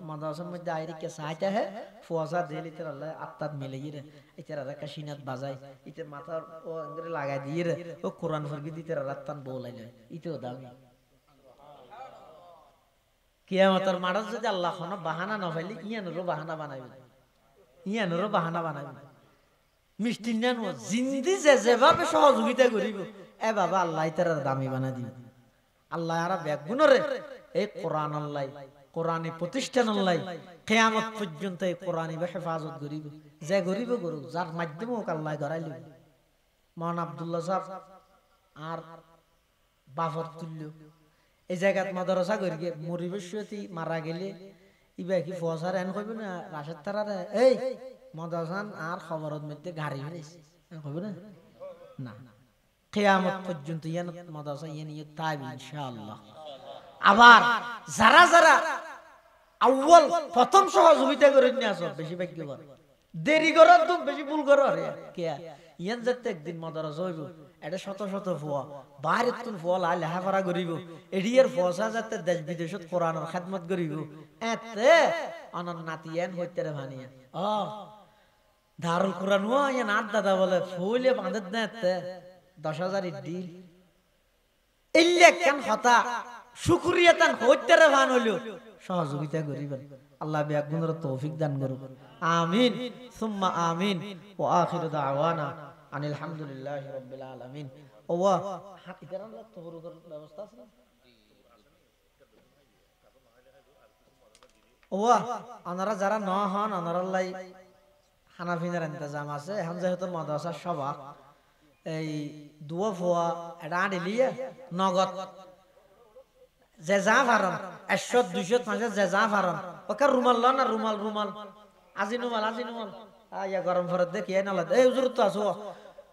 A: মাদ্রাসার মধ্যে আইরে কে সাইতে হে ফুয়াশা দিলে তারা আত্মাত মিলে রে এটারা রেখা সিনাত বাজায়, ইতে মাথার ও আঙ্গুরে লাগাই দিয়ে রে ও কোরআন ফরকি দিতে রাত্তান বলাই যায় ইতেও দামি। কিয়ামতের মাঠে যদি আল্লাহ কোনো বাহানা না পাইলে ইয়ানেরও বাহানা বানাইবে, ইয়ানেরও বাহানা বানাইবে। মিষ্টি নেন জিন্দি যে যেভাবে সহযোগিতা করিব এ বাবা আল্লাহ তার দামি বানা দিবে। আল্লাহ আর ব্যাগুণরে এই কোরআন আল্লাহ কোরআনী প্রতিষ্ঠান আল্লাহ কিয়ামত পর্যন্ত এই কোরআনী হেফাজত করিব। যে গরিব গরু যার মাধ্যমে হোক আল্লাহ ধরাইল। মহান আব্দুল্লাহ সাহেব আর বাফর তুল্য এই জায়গাত মাদ্রাসা করি মরিবেশতি মারা গেলে ইবা কি ফসার এন কইব না রাশেদ তারারে এই মাদ্রাসান আর খবরত মধ্যে গাড়ি হইছে কইব না না কিয়ামত পর্যন্ত ইয়ান মাদ্রাসা ইয়ান তাই ইনশাআল্লাহ। আবার যারা যারা আউয়াল প্রথম সহযোগিতা করে নিয়ে আসো বেশি ভাগ্যবান, দেরি করো তো বেশি ভুল করো রে কে ইয়ান যাতে একদিন মাদ্রাসা হইব এটা শত শত ফুয়া বাইরে তুন ফুয়া লেখাপড়া করিব এডিয়ার ফসা যাতে দেশ বিদেশত কোরআনের খেদমত করিব এতে অনন নাতিয়ান হইতে রে ভানিয়া ও দারুল কোরআন ও ইয়ান আট দাদা বলে ফুলে বাঁধে না এতে 10,000 ডিল ইল্লে কেন হতা শুকরিয়াতান হইতেরে ভান হইলো সহযোগিতা করিবেন আল্লাহ বিয়াক গুণের তৌফিক দান করুক আমিন সুম্মা আমিন ওয়া আখিরু দাওয়ানা আনিল হামদুলিল্লাহি রাব্বিল আলামিন ওয়া ইদারান তহরুর ব্যবস্থা আছে না ওয়া আনারা যারা ন হন আনারাল্লাই হানাফিনের ইন্তজাম আছে এখন যেহেতু মাদ্রাসার সভা এই দুয়া ফোয়া এটা আনিলিয়ে নগদ যে যা ফারন 100 200 500 যে যা ফারন ওকে রুমাল ল না রুমাল রুমাল আজি নুমাল আয়া গরম ফরত দেখি না লা এই হুজুর তো আছো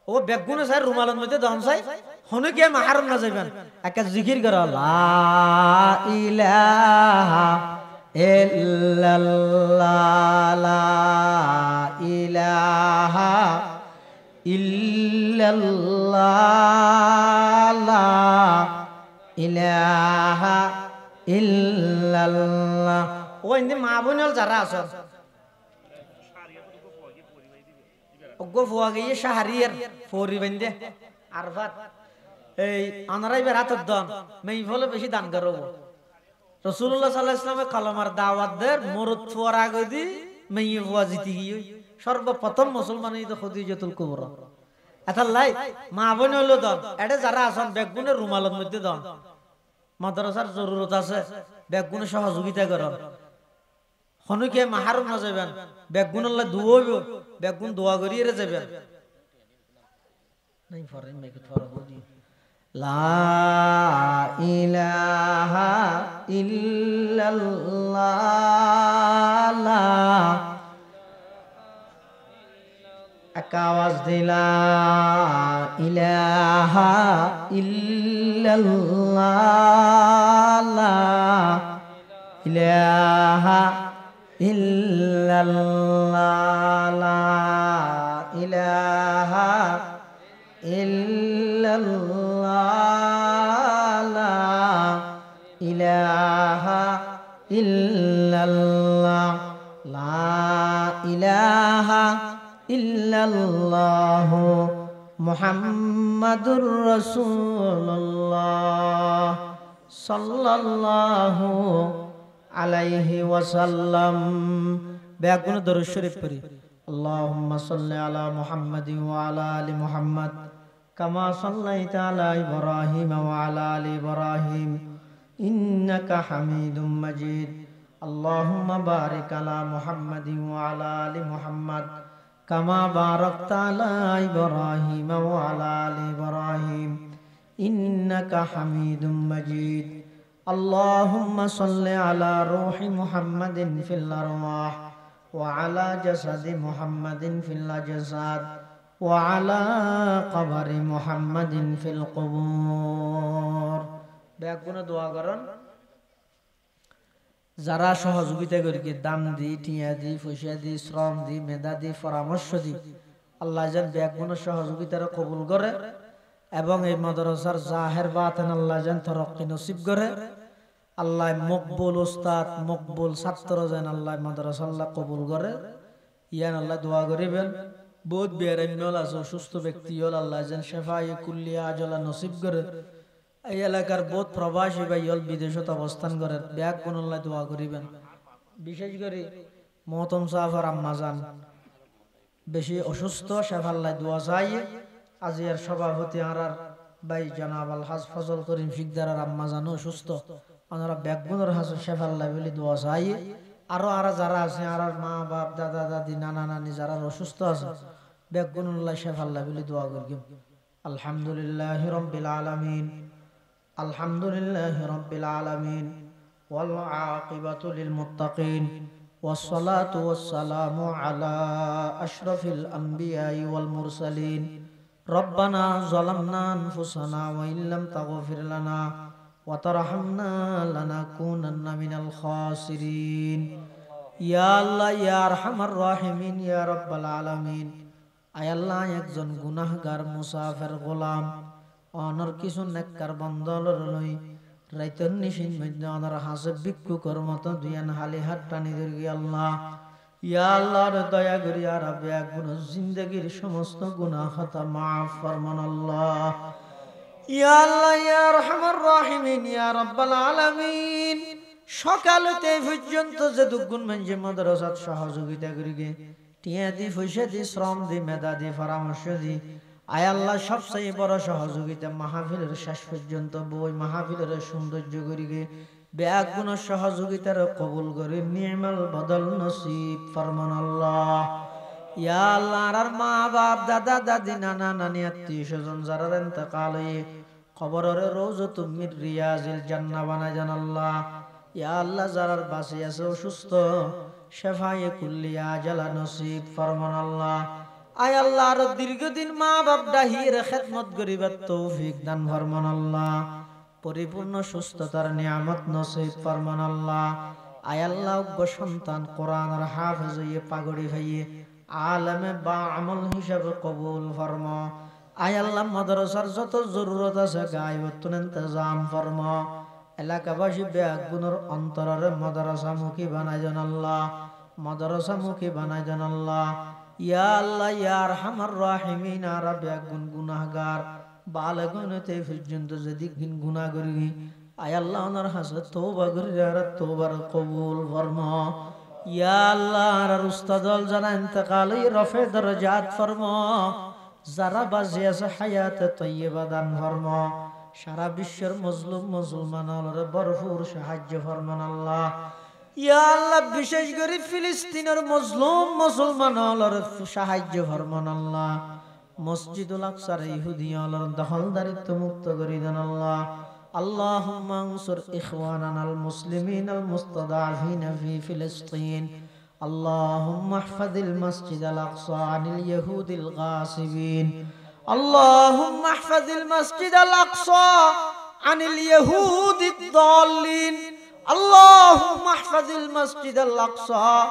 A: ও বেগুনে সাই রুমালের মধ্যে দম চাই হনু কে মাহরম না যাবেন একা জিকির করো লা ইলাহা ইল্লাল্লাহ লা ইলাহা ইল্লাল্লাহ লা ইলাহা ইল্লাল্লাহ ও ইনি মা বোনল যারা আছেন ওগো ফুয়া গিয়ে শাহরিয়ার ফরি বন্দে আরফাত এই আনারাই বেরাতর দান মেই ফলে বেশি দান করব রাসূলুল্লাহ সাল্লাল্লাহু আলাইহি ওয়াসাল্লামে কলমার দাওয়াত দের মরদ ফুয়ার আগে দি মেই ফুয়া জিতি গিয়ে সর্বপ্রথম মুসলমান এই তো খদিজাতুল কুবরা এতাল্লাই মা বোন হলো দান এডে যারা আছেন বেগুনের রুমালের মধ্যে দান মাদ্রাসার জরুরত আছে বেগুনে সহযোগিতা করুন হনুকে মাহরুম না যাবেন বেগুনল্লাহ দুয়াইব বেগুন দোয়া করিয়ে যাবেন নাই ফরে মেকে থরা বলি লা ইলাহা ইল্লাল্লাহ লা এক আওয়াজ দিলা ইলাহা ইল্লাল্লাহ লা ইলাহা ইল্লাল্লাহ লা ইলাহা ইল্লাল্লাহ লা ইলাহা ইল্লাল্লাহ লা ইলাহা ইল্লাল্লাহ মুহাম্মাদুর রাসূলুল্লাহ সাল্লাল্লাহু আলাইহি ওয়াসাল্লাম বেগুন দরুদ শরীফ পড়ি আল্লাহুম্মা সাল্লি আলা মুহাম্মাদিন ওয়া আলা আলি মুহাম্মাদ কামা সাল্লাইতা আলা ইব্রাহিম ওয়া আলা আলি ইব্রাহিম ইন্নাকা হামিদুম মাজিদ আল্লাহুম্মা বারিক আলা মুহাম্মাদিন ওয়া আলা আলি মুহাম্মাদ কামা বারাকতা আলা ইব্রাহিম ওয়া আলা আলি ইব্রাহিম ইন্নাকা হামিদুম মাজিদ اللهم صل على روح محمد في الأرواح وعلى جسد محمد في الأجساد وعلى قبر محمد في القبور বেগুনে দোয়া করেন যারা সহযোগিতা করি দান দি টিয়া দি পয়সা দি শ্রম দি মেধা দি পরামর্শ দি আল্লাহ যেন বেগুনে সহযোগিতার কবুল করে এবং এই মাদ্রাসার জাহের বাতেন আল্লাহ যেন তরক্কি নসিব করে আল্লাহ মকবুল উস্তাদ মকবুল ছাত্র যেন আল্লাহ মাদ্রাসা আল্লাহ কবুল করে ইয়ান আল্লাহ দোয়া করিবেন বহুত বেরাইমল আছে সুস্থ ব্যক্তি হল আল্লাহ যেন শেফাই কুল্লিয়া আজলা নসিব করে এই এলাকার বহুত প্রবাসী ভাই হল বিদেশত অবস্থান করে ব্যাগ কোন আল্লাহ দোয়া করিবেন বিশেষ করে মহতম সাহাবার আম্মা যান বেশি অসুস্থ শেফা আল্লাহ দোয়া চাই আজিয়ার সভাপতি আরার ভাই জনাব আল হাজ ফজল করিম শিকদার আম্মা জানো সুস্থ ওনারা ব্যাগুনের হাসু শেফাল্লাহ বলে দোয়া চাই আরো আরা যারা আছে আর মা বাপ দাদা দাদি নানা নানি যারা অসুস্থ আছে ব্যাগুনুল্লাহ শেফাল্লাহ বলে দোয়া করি আলহামদুলিল্লাহি রাব্বিল আলামিন আলহামদুলিল্লাহি রাব্বিল আলামিন ওয়াল আকিবাতু লিল মুত্তাকিন والصلاة والسلام على أشرف الأنبياء والمرسلين ربنا ظلمنا أنفسنا وإن لم تغفر لنا وترحمنا لنكونن من الخاسرين يا الله يا أرحم الراحمين يا رب العالمين আয় আল্লাহ একজন গুনাহগার মুসাফির গোলাম অনর কিছু নেককার বান্দার লই রাইতন নিশিন মধ্যে অনর হাসব ভিক্ষুকর মতো দুয়ান হালি হাত টানি ধরি আল্লাহ ইয়া আল্লাহর দয়া করি আর জিন্দেগীর সমস্ত গুনাহ খাতা মাফ ফরমান আল্লাহ ইয়া আল্লাহ ইয়া আরহামার রাহিমিন ইয়া রাব্বাল আলামিন সকাল হতে পর্যন্ত যে দুগুণ মানুষ মাদ্রাসাত সহযোগিতা করিগে টিয়া দি পয়সা দি শ্রম দি মেধা দি পরামর্শ দি আয় আল্লাহ সবচেয়ে বড় সহযোগিতা মাহফিলের শেষ পর্যন্ত বই মাহফিলের সৌন্দর্য করিগে ব্যাগ গুণ সহযোগিতার কবুল করে নিয়মাল বদল নসিব ফরমান আল্লাহ ইয়া আল্লাহ আর মা বাপ দাদা দাদি নানা নানি আত্মীয় স্বজন যারা ইন্তেকাল হয়ে কবরের রওজাতুম মির রিয়াজিল জান্নাহ বানায় জান আল্লাহ ইয়া আল্লাহ যারা বাঁচে আছে অসুস্থ শেফায়ে কুল্লিয়া আজালা নসিব ফরমান আল্লাহ আয় আল্লাহ আর দীর্ঘদিন মা বাপ ডাহির খেদমত করিবার তৌফিক দান ফরমান আল্লাহ পরিপূর্ণ সুস্থতার নিয়ামত নসিব ফরমান আল্লাহ আয় আল্লাহ গো সন্তান কোরআনের হাফেজ হইয়ে পাগড়ি হইয়ে আলেমে বা আমল হিসাবে কবুল ফরমা আয় আল্লাহ মাদ্রাসার যত জরুরত আছে গায়বতুন ইন্তজাম ফরমা এলাকাবাসী ব্যাগুনের অন্তরের মাদ্রাসামুখী বানায় জান আল্লাহ মাদ্রাসামুখী বানায় জান আল্লাহ ইয়া আল্লাহ ইয়া আরহামার রাহিমিন আর ব্যাগুন গুনাহগার বালগুনতে পর্যন্ত যদি গুনাহ করি আয় আল্লাহ ওনার হাসে তওবা করি আর তওবার কবুল ফরমা ইয়া আল্লাহ আর উস্তাদল যারা ইন্তেকাল রফে দরজাত ফরমা যারা বাজে আছে হায়াতে তৈয়বা দান ফরমা সারা বিশ্বের মজলুম মুসলমানদের ভরপুর সাহায্য ফরমান আল্লাহ ইয়া আল্লাহ বিশেষ করে ফিলিস্তিনের মজলুম মুসলমানদের সাহায্য ফরমান আল্লাহ মসজিদুল আকসার ইহুদিয়ালর দখলদারিত্ব মুক্ত করে দেন আল্লাহ اللهم انصر إخواننا المسلمين المستضعفين في فلسطين اللهم احفظ المسجد الأقصى عن اليهود الغاصبين اللهم احفظ المسجد الأقصى عن اليهود الضالين اللهم احفظ المسجد الأقصى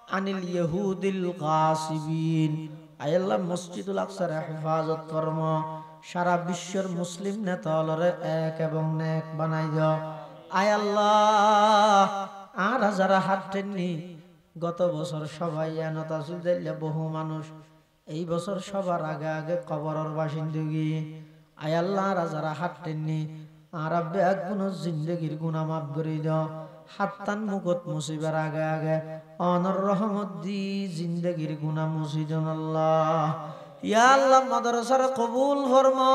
A: عن اليهود الغاصبين أي الله مسجد الأقصى حفاظت فرما সারা বিশ্বের মুসলিম নেতালরে এক এবং নেক বানাই দাও আয় আল্লাহ আর যারা হাত টেননি গত বছর সবাই এনতা সুদাইলে বহু মানুষ এই বছর সবার আগে আগে কবরের বাসিন্দা গিয়ে আয় আল্লাহ আর যারা হাত টেননি আর ব্যাগ গুণ জিন্দগির গুনাহ মাফ করে দাও হাত্তান মুকত মুসিবার আগে আগে অনর রহমত দি জিন্দগির গুনাহ মুসিদন আল্লাহ ইয়া আল্লাহ মাদ্রাসার কবুল ফরমা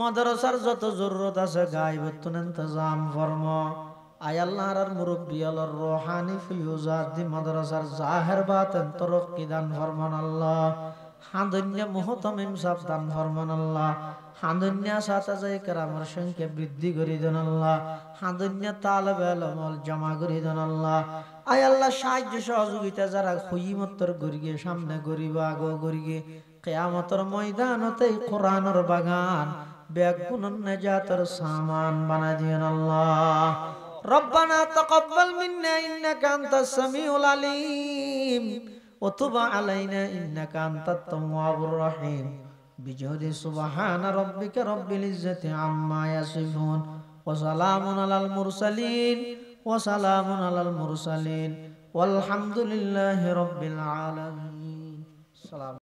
A: মাদ্রাসার যত জরুরত আছে গায়বতুন ইন্তজাম ফরমা আয় আল্লাহ আর মুরব্বি আল্লাহর রূহানি ফিউজাত দি মাদ্রাসার জাহির বাতিন তরক্কি দান ফরমান আল্লাহ হাদুনিয়া মুহতামিম সাব দান ফরমান আল্লাহ হাদুনিয়া সাতাজায়ে কেরামের সংখ্যা বৃদ্ধি করে দেন আল্লাহ হাদুনিয়া তালেবে ইলম জামা করে দেন আল্লাহ আয় আল্লাহ সাহায্য সহযোগিতা যারা খুইমতর গরিগে সামনে গরিবা আগো গরিগে কিয়ামতের ময়দানতে কোরআনের বাগান বেগুন নাজাতের সামান বানায় দিয়েন আল্লাহ রব্বানা তাকাব্বাল মিন্না ইন্নাকা আনতাস সামিউল আলিম ওয়া তুব আলাইনা ইন্নাকা আনতাত তাওয়াবুর রহিম বিজুদি সুবহানা রাব্বিকা রাব্বিল ইজ্জাতি আম্মা ইয়াসিফুন ওয়া সালামুন আলাল মুরসালিন ওয়া সালামুন আলাল মুরসালিন ওয়াল হামদুলিল্লাহি রাব্বিল আলামিন।